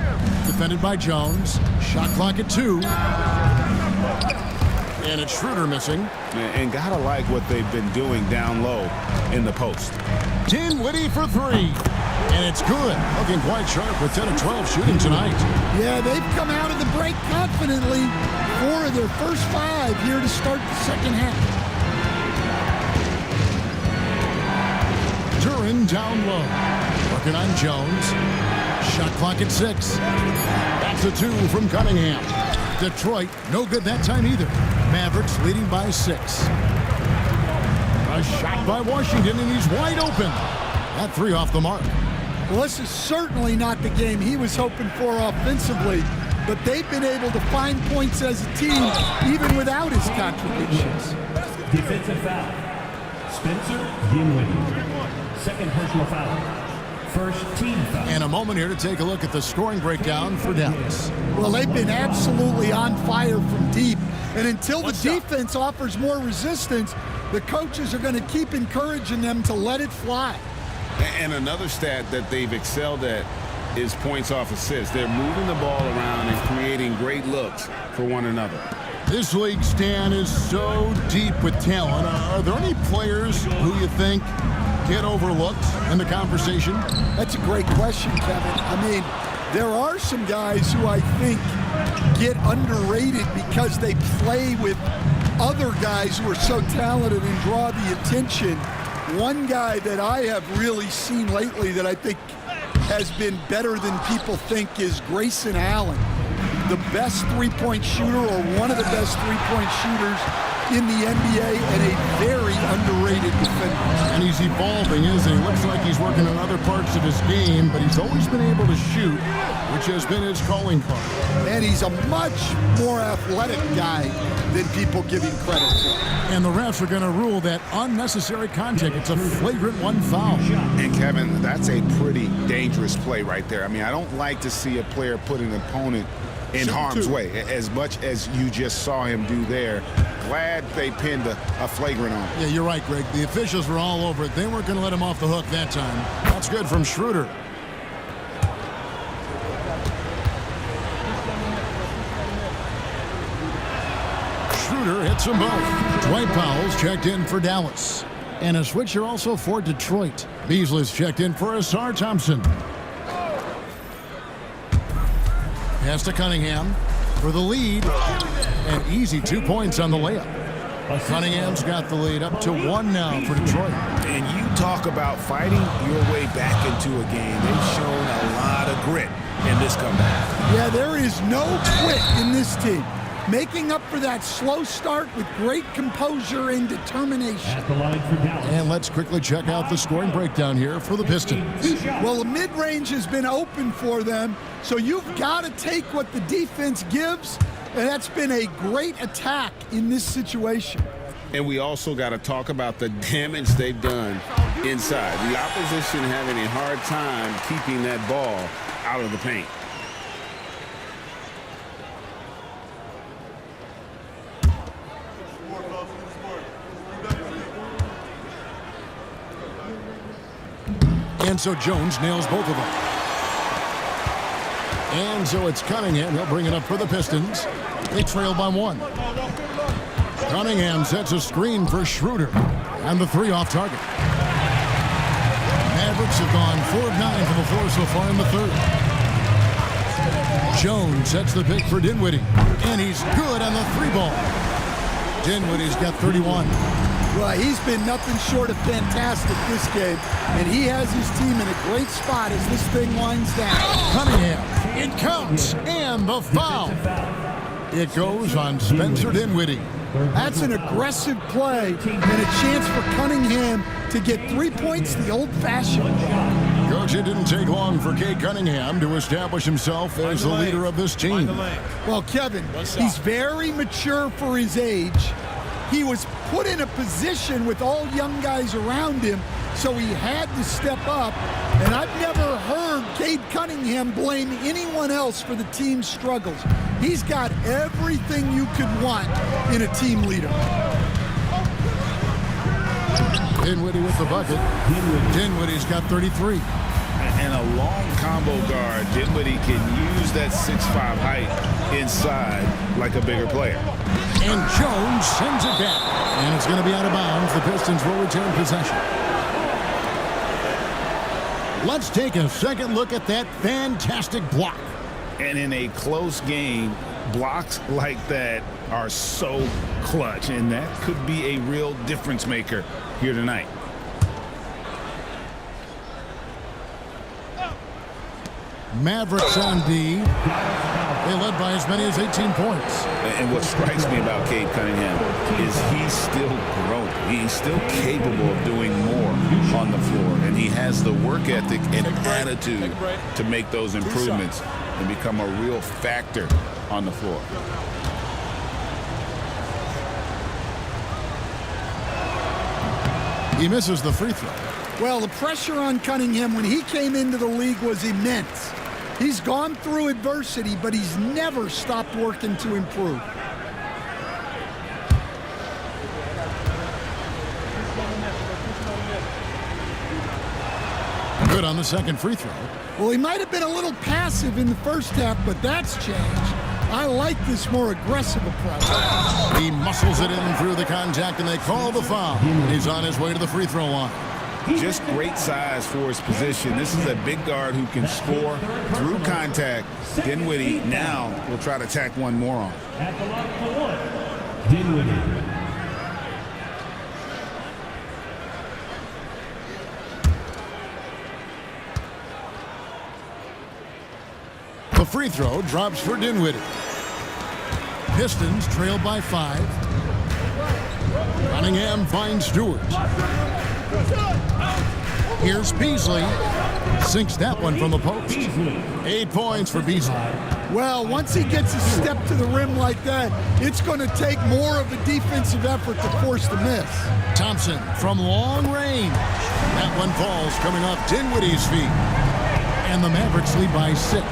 Defended by Jones. Shot clock at 2. And it's Schroeder missing. And gotta like what they've been doing down low in the post. Dinwiddie for 3. And it's good. Looking quite sharp with 10 of 12 shooting tonight. Yeah, they've come out of the break confidently. 4 of their first 5 here to start the second half. Duren down low. Working on Jones. Shot clock at 6. That's a 2 from Cunningham. Detroit, no good that time either. Mavericks leading by 6. A shot by Washington, and he's wide open. That 3 off the mark. Well, this is certainly not the game he was hoping for offensively. but they've been able to find points as a team even without his contributions. Defensive foul. Spencer Dinwiddie. Second personal foul. First team foul. And a moment here to take a look at the scoring breakdown for Dallas. Well, they've been absolutely on fire from deep. And until the defense offers more resistance, the coaches are going to keep encouraging them to let it fly. And another stat that they've excelled at is points off assists. They're moving the ball around and creating great looks for one another. This league, Stan, is so deep with talent. Are there any players who you think get overlooked in the conversation? That's a great question, Kevin. I mean, there are some guys who I think get underrated because they play with other guys who are so talented and draw the attention. One guy that I have really seen lately that I think has been better than people think is Grayson Allen, the best three-point shooter or one of the best three-point shooters in the NBA and a very underrated defender. And he's evolving, isn't he? Looks like he's working on other parts of his game, but he's always been able to shoot, which has been his calling card. And he's a much more athletic guy than people give him credit for. And the refs are going to rule that unnecessary contact. It's a flagrant one foul. And Kevin, that's a pretty dangerous play right there. I mean, I don't like to see a player put an opponent in harm's way, as much as you just saw him do there. Glad they pinned a flagrant on him. Yeah, you're right, Greg. The officials were all over it. They weren't going to let him off the hook that time. That's good from Schroeder. Schroeder hits them both. Dwight Powell's checked in for Dallas. And a switcher also for Detroit. Beasley's checked in for Asar Thompson. Pass to Cunningham for the lead. And easy 2 points on the layup. Cunningham's got the lead up to 1 now for Detroit. And you talk about fighting your way back into a game. They've shown a lot of grit in this comeback. Yeah, there is no quit in this team. Making up for that slow start with great composure and determination. At the line for Dallas. And let's quickly check out the scoring breakdown here for the Pistons. Well, the mid-range has been open for them, so you've got to take what the defense gives, and that's been a great attack in this situation. And we also got to talk about the damage they've done inside. The opposition having a hard time keeping that ball out of the paint. And so Jones nails both of them. And so it's Cunningham. He'll bring it up for the Pistons. They trail by 1. Cunningham sets a screen for Schroeder. And the 3 off target. Mavericks have gone 4 of 9 from the floor so far in the third. Jones sets the pick for Dinwiddie. And he's good on the 3-ball. Dinwiddie's got 31. Well, he's been nothing short of fantastic this game, and he has his team in a great spot as this thing winds down. Cunningham, it counts, and the foul. It goes on Spencer Dinwiddie. That's an aggressive play and a chance for Cunningham to get 3 points the old-fashioned way. Coach, it didn't take long for Cade Cunningham to establish himself as the leader of this team. Well, Kevin, he's very mature for his age. He was put in a position with all young guys around him, so he had to step up. And I've never heard Cade Cunningham blame anyone else for the team's struggles. He's got everything you could want in a team leader. Dinwiddie with the bucket. Dinwiddie's got 33. And a long combo guard, Dinwiddie can use that 6'5" height inside like a bigger player. And Jones sends it back. And it's going to be out of bounds. The Pistons will return possession. Let's take a second look at that fantastic block. And in a close game, blocks like that are so clutch. And that could be a real difference maker here tonight. Mavericks on D. They led by as many as 18 points. And what strikes me about Cade Cunningham is he's still growing. He's still capable of doing more on the floor. And he has the work ethic and attitude to make those improvements and become a real factor on the floor. He misses the free throw. Well, the pressure on Cunningham when he came into the league was immense. He's gone through adversity, but he's never stopped working to improve. Good on the second free throw. Well, he might have been a little passive in the first half, but that's changed. I like this more aggressive approach. He muscles it in through the contact, and they call the foul. He's on his way to the free throw line. Just great size for his position. This is a big guard who can score through contact. Dinwiddie now will try to tack one more on. At the line for one, Dinwiddie. The free throw drops for Dinwiddie. Pistons trail by 5. Cunningham finds Stewart. Here's Beasley. Sinks that one from the post. 8 points for Beasley. Well, once he gets a step to the rim like that, it's going to take more of a defensive effort to force the miss. Thompson from long range. That one falls coming off Dinwiddie's feet. And the Mavericks lead by 6.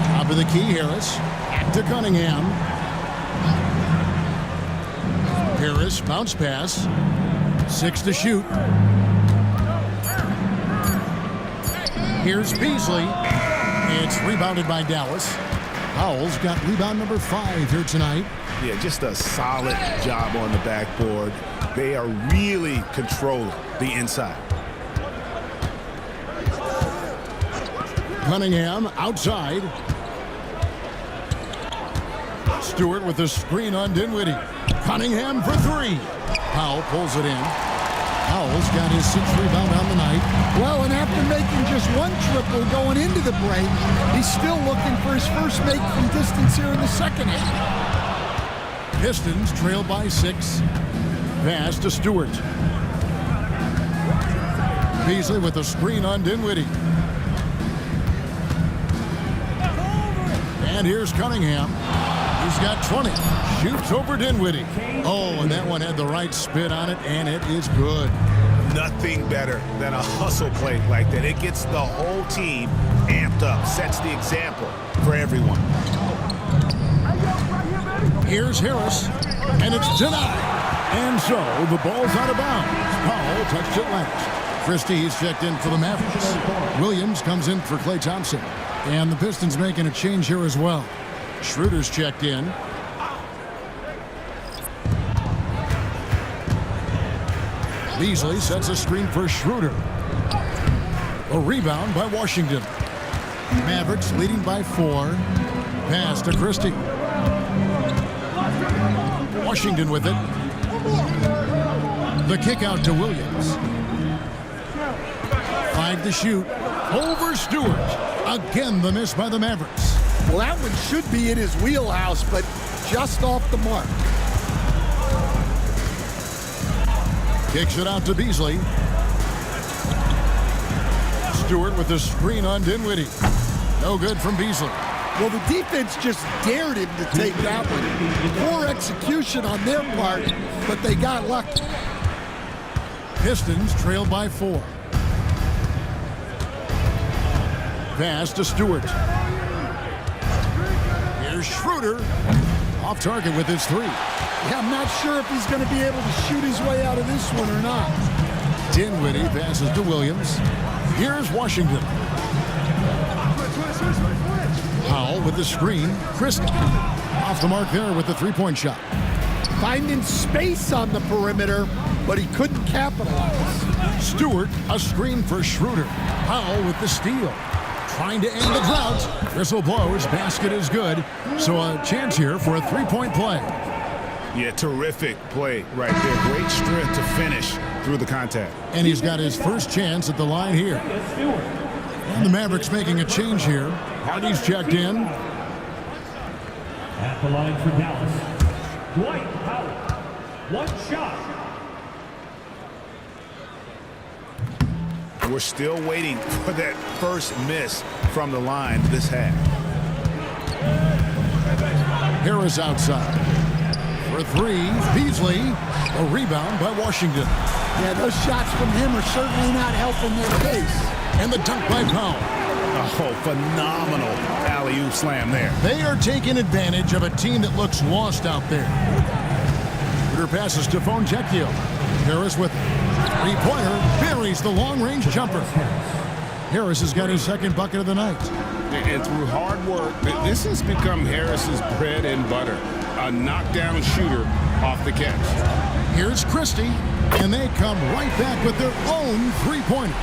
Top of the key, Harris. Back to Cunningham. Harris, bounce pass. 6 to shoot. Here's Beasley. It's rebounded by Dallas. Powell's got rebound number 5 here tonight. Yeah, just a solid job on the backboard. They are really controlling the inside. Cunningham outside. Stewart with the screen on Dinwiddie. Cunningham for 3. Powell pulls it in. Powell's got his 6th rebound on the night. Well, and after making just 1 triple going into the break, he's still looking for his first make from distance here in the second half. Pistons trail by 6. Pass to Stewart. Beasley with the screen on Dinwiddie. And here's Cunningham. He's got 20. Shoots over Dinwiddie. Oh, and that one had the right spin on it, and it is good. Nothing better than a hustle play like that. It gets the whole team amped up, sets the example for everyone. Here's Harris, and it's denied. And so the ball's out of bounds. Powell touched it last. Christie's checked in for the Mavericks. Williams comes in for Klay Thompson. And the Pistons making a change here as well. Schroeder's checked in. Beasley sets a screen for Schroeder. A rebound by Washington. Mavericks leading by 4. Pass to Christie. Washington with it. The kick out to Williams. 5 to shoot. Over Stewart. Again, the miss by the Mavericks. Well, that one should be in his wheelhouse, but just off the mark. Kicks it out to Beasley. Stewart with the screen on Dinwiddie. No good from Beasley. Well, the defense just dared him to take that one. Poor execution on their part, but they got lucky. Pistons trail by 4. Pass to Stewart. Here's Schroeder. Off target with his 3. Yeah, I'm not sure if he's going to be able to shoot his way out of this one or not. Dinwiddie passes to Williams. Here's Washington. Powell with the screen. Christie off the mark there with the 3-point shot. Finding space on the perimeter, but he couldn't capitalize. Stewart, a screen for Schroeder. Powell with the steal. Trying to end the drought. Whistle blows. Basket is good. So a chance here for a 3-point play. Yeah, terrific play right there. Great strength to finish through the contact. And he's got his first chance at the line here. And the Mavericks making a change here. Hardy's checked in. At the line for Dallas, Dwight Howard. 1 shot. We're still waiting for that first miss from the line this half. Harris outside. For three, Beasley. A rebound by Washington. Yeah, those shots from him are certainly not helping their case. And the dunk by Powell. Oh, phenomenal alley-oop slam there. They are taking advantage of a team that looks lost out there. Shooter passes to Foncecchio. Harris with three-pointer buries the long-range jumper. Harris has got his second bucket of the night. And through hard work, this has become Harris's bread and butter. A knockdown shooter off the catch. Here's Christie, and they come right back with their own three-pointer.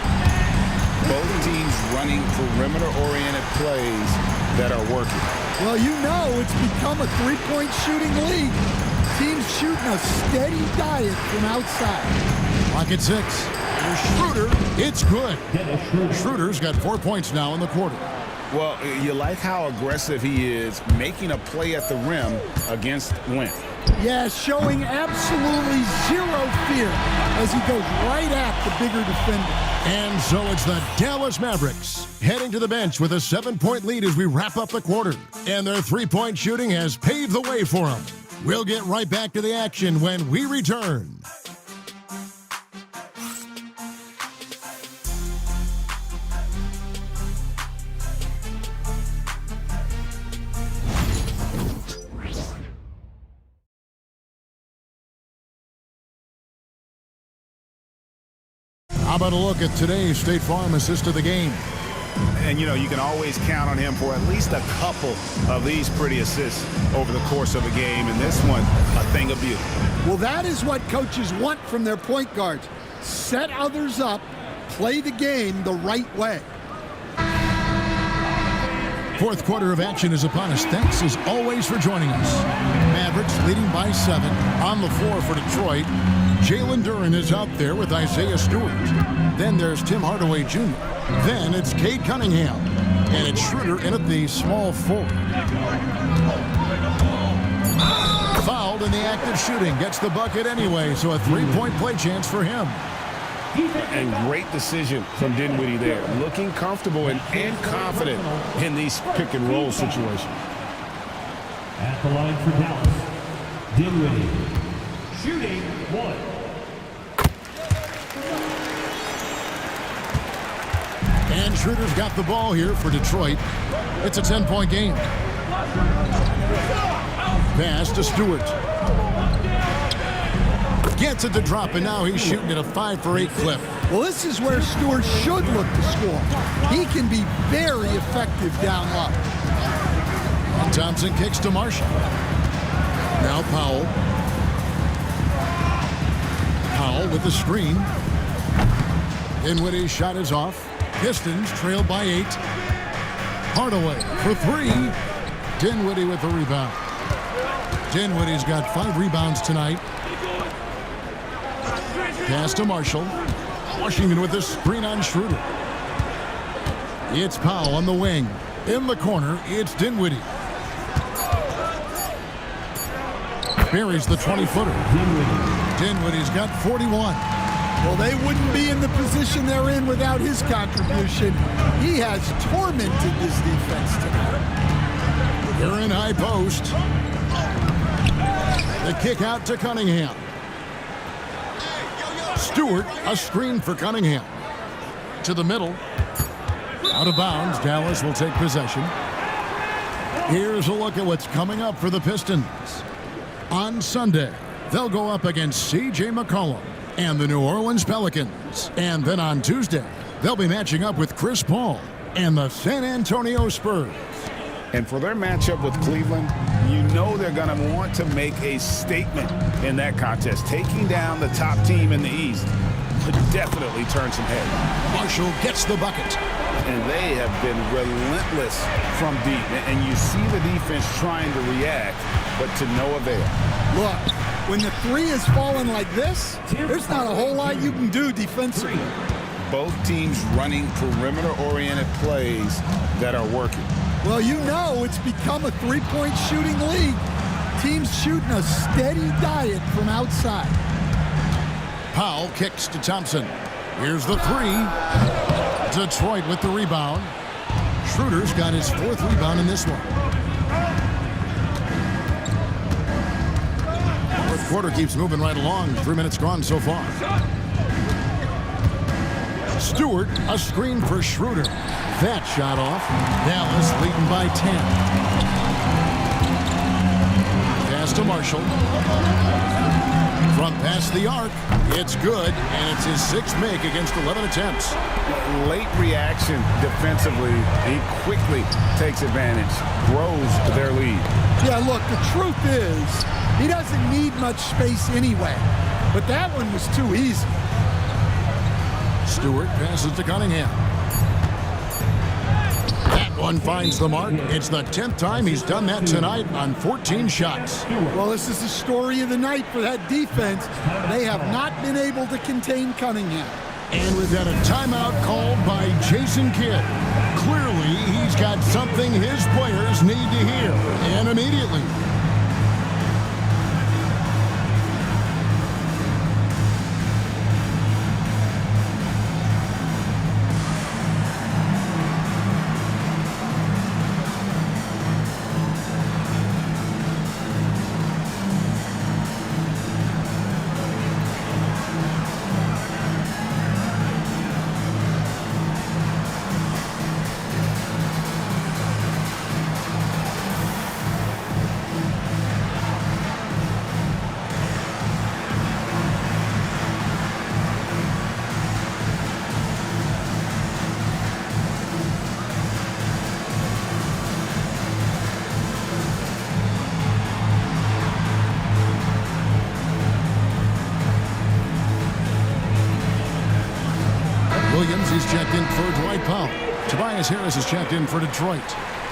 Both teams running perimeter-oriented plays that are working. Well, you know it's become a three-point shooting league. Teams shooting a steady diet from outside. Clock at 6. Here's Schroeder. It's good. Schroeder's got 4 points now in the quarter. Well, you like how aggressive he is making a play at the rim against length. Yeah, showing absolutely zero fear as he goes right at the bigger defender. And so it's the Dallas Mavericks heading to the bench with a 7-point lead as we wrap up the quarter. And their three-point shooting has paved the way for them. We'll get right back to the action when we return. How about a look at today's State Farm assist of the game? And, you know, you can always count on him for at least a couple of these pretty assists over the course of a game. And this one, a thing of beauty. Well, that is what coaches want from their point guards. Set others up, play the game the right way. Fourth quarter of action is upon us. Thanks as always for joining us. Mavericks leading by 7 on the floor for Detroit. Jalen Duren is out there with Isaiah Stewart. Then there's Tim Hardaway Jr. Then it's Cade Cunningham. And it's Schroeder in at the small forward. Fouled in the act of shooting. Gets the bucket anyway, so a three-point play chance for him. And great decision from Dinwiddie there. Looking comfortable and confident in these pick-and-roll situations. At the line for Dallas, Dinwiddie. Shooting 1. And Schroeder's got the ball here for Detroit. It's a 10-point game. Pass to Stewart. Gets it to drop, and now he's shooting at a 5-for-8 clip. Well, this is where Stewart should look to score. He can be very effective down low. And Thompson kicks to Marshall. Now Powell. Powell with the screen. Dinwiddie's shot is off. Pistons trail by 8. Hardaway for 3. Dinwiddie with the rebound. Dinwiddie's got 5 rebounds tonight. Pass to Marshall. Washington with the screen on Schroeder. It's Powell on the wing. In the corner, it's Dinwiddie. Buries the 20-footer. Dinwiddie's got 41. Well, they wouldn't be in the position they're in without his contribution. He has tormented this defense tonight. They're in high post. The kick out to Cunningham. Stewart, a screen for Cunningham. To the middle. Out of bounds, Dallas will take possession. Here's a look at what's coming up for the Pistons. On Sunday, they'll go up against C.J. McCollum and the New Orleans Pelicans. And then on Tuesday, they'll be matching up with Chris Paul and the San Antonio Spurs. And for their matchup with Cleveland, you know they're going to want to make a statement in that contest. Taking down the top team in the East would definitely turn some heads. Marshall gets the bucket. And they have been relentless from deep. And you see the defense trying to react, but to no avail. Look, when the 3 is falling like this, there's not a whole lot you can do defensively. Both teams running perimeter-oriented plays that are working. Well, you know it's become a three-point shooting league. Teams shooting a steady diet from outside. Powell kicks to Thompson. Here's the three. Detroit with the rebound. Schroeder's got his 4th rebound in this one. 4th quarter keeps moving right along. 3 minutes gone so far. Stewart, a screen for Schroeder. That shot off. Dallas leading by 10. Pass to Marshall. Front past the arc. It's good, and it's his 6th make against 11 attempts. Late reaction defensively. He quickly takes advantage, grows their lead. Yeah, look, the truth is, he doesn't need much space anyway. But that one was too easy. Stewart passes to Cunningham. That one finds the mark. It's the 10th time he's done that tonight on 14 shots. Well, this is the story of the night for that defense. They have not been able to contain Cunningham. And we've got a timeout called by Jason Kidd. Clearly, he's got something his players need to hear, and immediately. Williams is checked in for Dwight Powell. Tobias Harris is checked in for Detroit.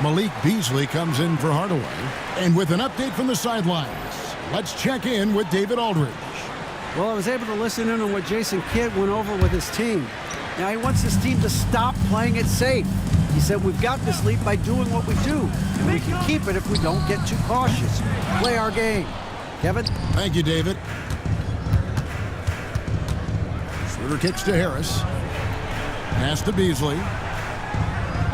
Malik Beasley comes in for Hardaway. And with an update from the sidelines, let's check in with David Aldridge. Well, I was able to listen in on what Jason Kidd went over with his team. Now, he wants his team to stop playing it safe. He said, we've got this lead by doing what we do. And we can keep it if we don't get too cautious. Play our game. Kevin? Thank you, David. Schroeder kicks to Harris. Pass to Beasley.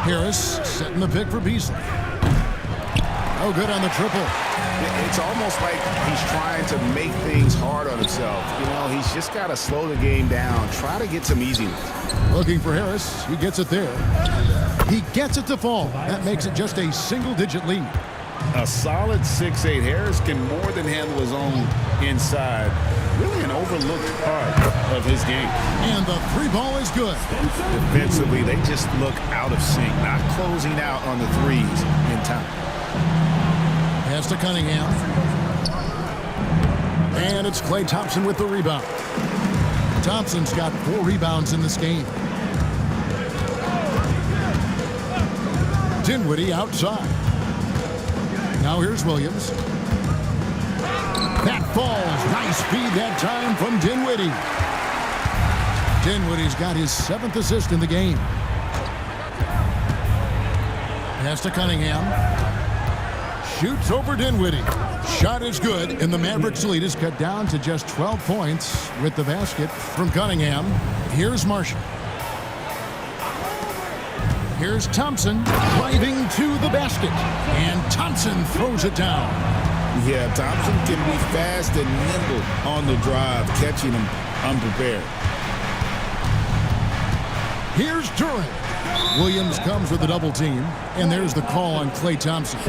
Harris setting the pick for Beasley. Oh, good on the triple. It's almost like he's trying to make things hard on himself. You know, he's just got to slow the game down, try to get some easiness. Looking for Harris. He gets it there. He gets it to fall. That makes it just a single-digit lead. A solid 6'8". Harris can more than handle his own inside. Really an overlooked part of his game. And the 3-ball is good. Defensively, they just look out of sync, not closing out on the threes in time. Pass to Cunningham. And it's Klay Thompson with the rebound. Thompson's got 4 rebounds in this game. Dinwiddie outside. Now here's Williams. That falls. Nice feed that time from Dinwiddie. Dinwiddie's got his 7th assist in the game. Pass to Cunningham. Shoots over Dinwiddie. Shot is good, and the Mavericks lead is cut down to just 12 points with the basket from Cunningham. Here's Marshall. Here's Thompson driving to the basket, and Thompson throws it down. Yeah, Thompson can be fast and nimble on the drive, catching him unprepared. Here's Durant. Williams comes with a double team, and there's the call on Klay Thompson.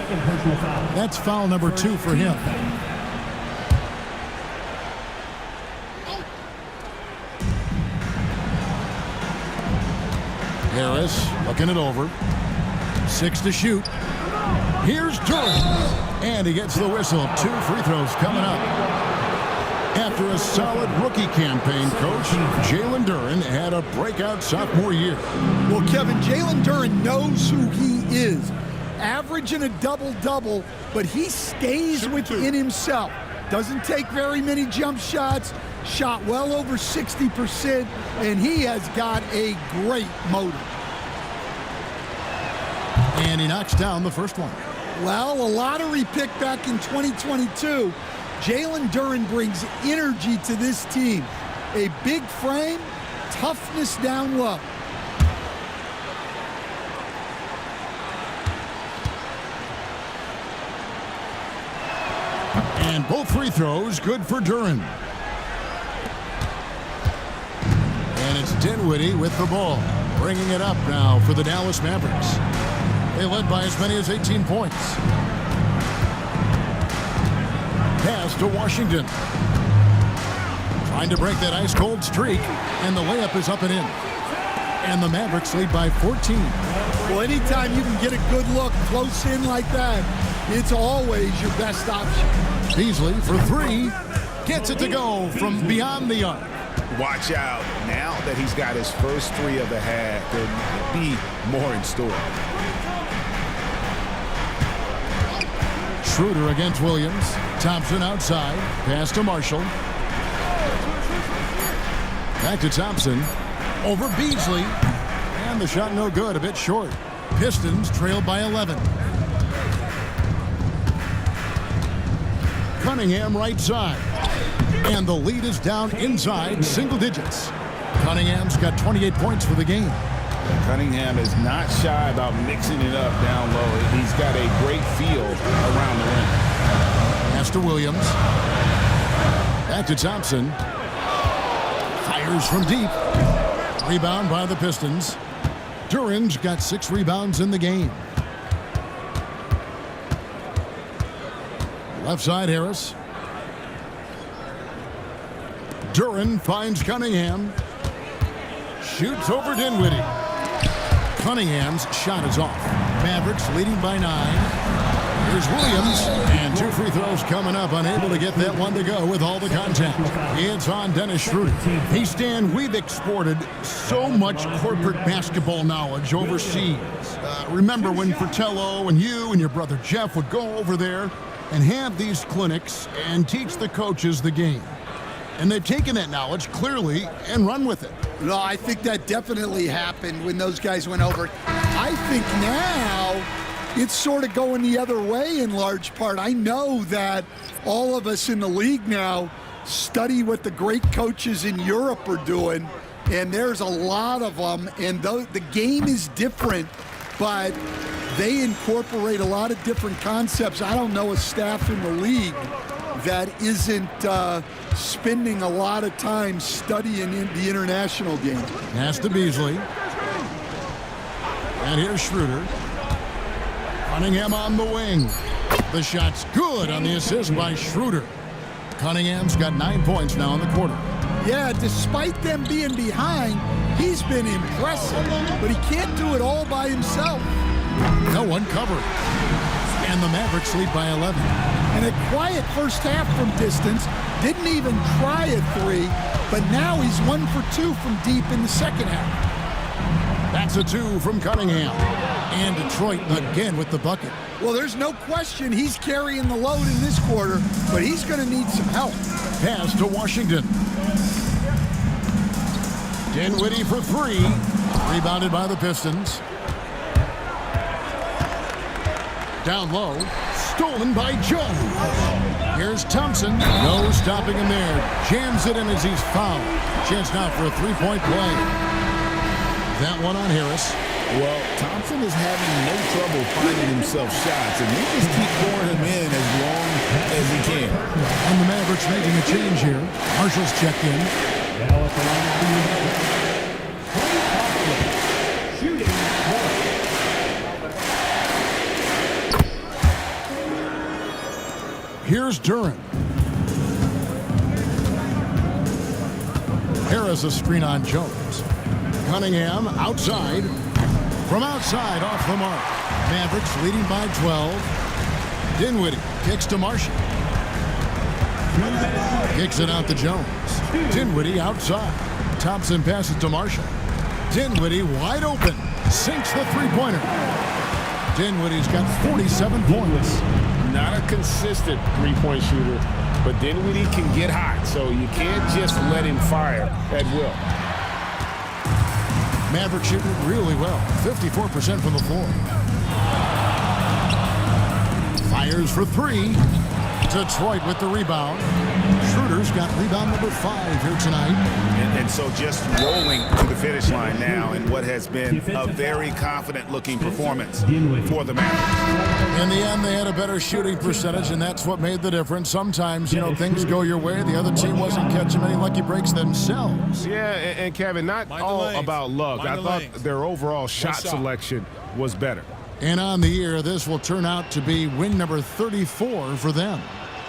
That's foul number 2 for him. Harris looking it over. 6 to shoot. Here's Durant. And he gets the whistle. 2 free throws coming up. After a solid rookie campaign, Coach, Jalen Duren had a breakout sophomore year. Well, Kevin, Jalen Duren knows who he is. Averaging a double-double, but he stays within himself. Doesn't take very many jump shots. Shot well over 60%, and he has got a great motor. And he knocks down the first one. Well, a lottery pick back in 2022. Jalen Duren brings energy to this team. A big frame, toughness down low. And both free throws good for Duren. And it's Dinwiddie with the ball, bringing it up now for the Dallas Mavericks. They led by as many as 18 points. Pass to Washington. Trying to break that ice-cold streak, and the layup is up and in. And the Mavericks lead by 14. Well, anytime you can get a good look close in like that, it's always your best option. Beasley for three. Gets it to go from beyond the arc. Watch out. Now that he's got his first three of the half, there might be more in store. Schroeder against Williams. Thompson outside. Pass to Marshall. Back to Thompson. Over Beasley. And the shot no good. A bit short. Pistons trail by 11. Cunningham right side. And the lead is down inside single digits. Cunningham's got 28 points for the game. Cunningham is not shy about mixing it up down low. He's got a great feel around the rim. Pass to Williams. Back to Thompson. Fires from deep. Rebound by the Pistons. Duren's got 6 rebounds in the game. Left side, Harris. Duren finds Cunningham. Shoots over Dinwiddie. Cunningham's shot is off. Mavericks leading by 9. Here's Williams. And 2 free throws coming up. Unable to get that one to go with all the contact. It's on Dennis Schroeder. Hey, Stan, we've exported so much corporate basketball knowledge overseas. Remember when Fratello and you and your brother Jeff would go over there and have these clinics and teach the coaches the game. And they've taken that knowledge clearly and run with it. No, I think that definitely happened when those guys went over. I think now it's sort of going the other way in large part. I know that all of us in the league now study what the great coaches in Europe are doing, and there's a lot of them, and the game is different, but they incorporate a lot of different concepts. I don't know a staff in the league that isn't spending a lot of time studying in the international game. Pass to Beasley. And here's Schroeder. Cunningham on the wing. The shot's good on the assist by Schroeder. Cunningham's got 9 points now in the quarter. Yeah, despite them being behind, he's been impressive, but he can't do it all by himself. No one covered. And the Mavericks lead by 11. And a quiet first half from distance. Didn't even try a 3, but now he's 1 for 2 from deep in the second half. That's a 2 from Cunningham. And Detroit again with the bucket. Well, there's no question he's carrying the load in this quarter, but he's going to need some help. Pass to Washington. Dinwiddie for 3. Rebounded by the Pistons. Down low. Stolen by Jones. Here's Thompson. No stopping him there. Jams it in as he's fouled. Chance now for a 3-point play. That one on Harris. Well, Thompson is having no trouble finding himself shots, and they just keep pouring him in as long as he can. And the Mavericks making a change here. Marshall's checked in. Shooting. Here's Duren. Harris a screen on Jones. Cunningham outside. From outside off the mark. Mavericks leading by 12. Dinwiddie kicks to Marshall. Kicks it out to Jones. Dinwiddie outside. Thompson passes to Marshall. Dinwiddie wide open. Sinks the three-pointer. Dinwiddie's got 47 points. Not a consistent three-point shooter, but Dinwiddie can get hot, so you can't just let him fire at will. Mavericks shooting really well. 54% from the floor. Fires for 3. Detroit with the rebound. Schroeder Schroeder's got rebound number 5 here tonight. And so just rolling to the finish line now in what has been a very confident-looking performance for the Mavericks. In the end, they had a better shooting percentage, and that's what made the difference. Sometimes, things go your way. The other team wasn't catching many lucky breaks themselves. Yeah, and Kevin, not all about luck. I thought their overall shot selection was better. And on the year, this will turn out to be win number 34 for them.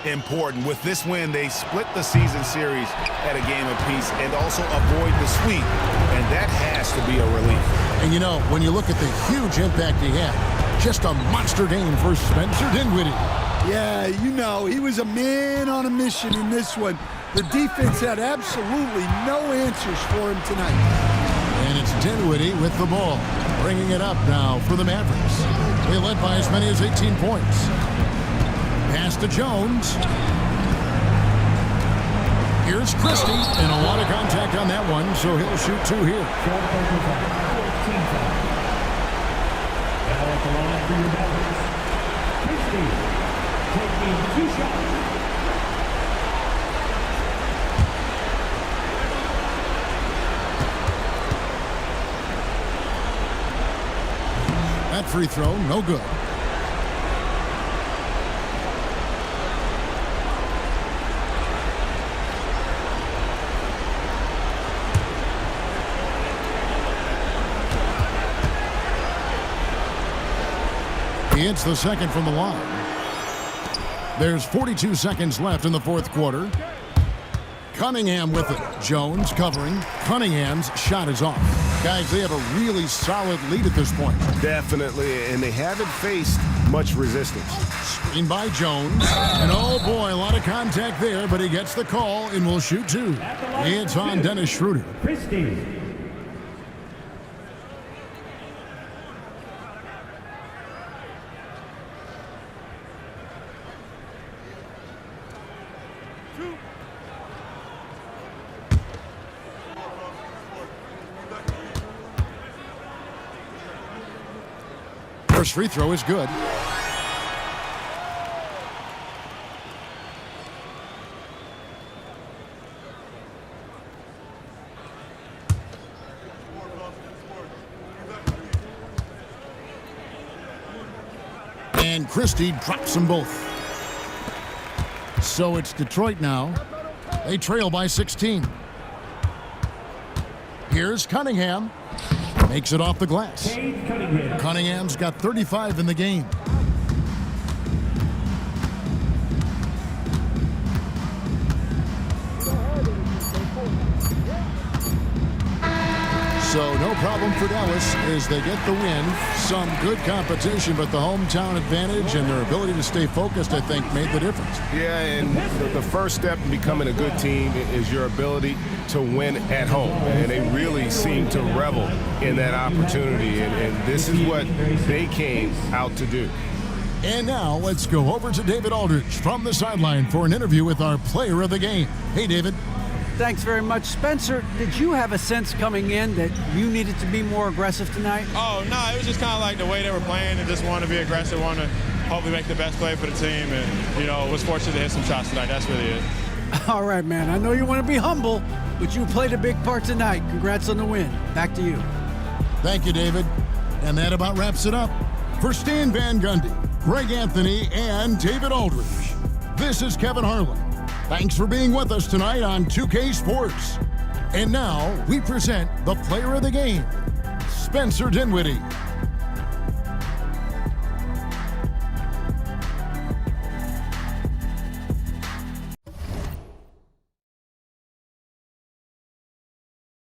Important. With this win, they split the season series at a game apiece and also avoid the sweep, and that has to be a relief. And when you look at the huge impact he had, just a monster game for Spencer Dinwiddie. Yeah, he was a man on a mission in this one. The defense had absolutely no answers for him tonight. And it's Dinwiddie with the ball, bringing it up now for the Mavericks. They led by as many as 18 points. Pass to Jones. Here's Christie, and a lot of contact on that one, so he'll shoot 2 here. Now at the line for your Mavericks, Christie taking 2 shots. That free throw, no good. He hits the second from the line. There's 42 seconds left in the fourth quarter. Cunningham with it. Jones covering. Cunningham's shot is off. Guys, they have a really solid lead at this point. Definitely, and they haven't faced much resistance. Screen by Jones. And oh boy, a lot of contact there, but he gets the call and will shoot 2. It's on Dennis Schroeder. Christie. First free throw is good. And Christie drops them both. So it's Detroit now. They trail by 16. Here's Cunningham. Makes it off the glass. Cunningham's got 35 in the game. So no problem for Dallas as they get the win. Some good competition, but the hometown advantage and their ability to stay focused, I think, made the difference. Yeah, and the first step in becoming a good team is your ability to win at home. And they really seem to revel in that opportunity, and this is what they came out to do. And now let's go over to David Aldridge from the sideline for an interview with our player of the game. Hey, David. Thanks very much. Spencer, did you have a sense coming in that you needed to be more aggressive tonight? Oh, no, it was just kind of like the way they were playing and just wanted to be aggressive, wanted to hopefully make the best play for the team, and, was fortunate to hit some shots tonight. That's really it. All right, man. I know you want to be humble, but you played a big part tonight. Congrats on the win. Back to you. Thank you, David. And that about wraps it up. For Stan Van Gundy, Greg Anthony, and David Aldridge, this is Kevin Harlan. Thanks for being with us tonight on 2K Sports. And now we present the player of the game, Spencer Dinwiddie.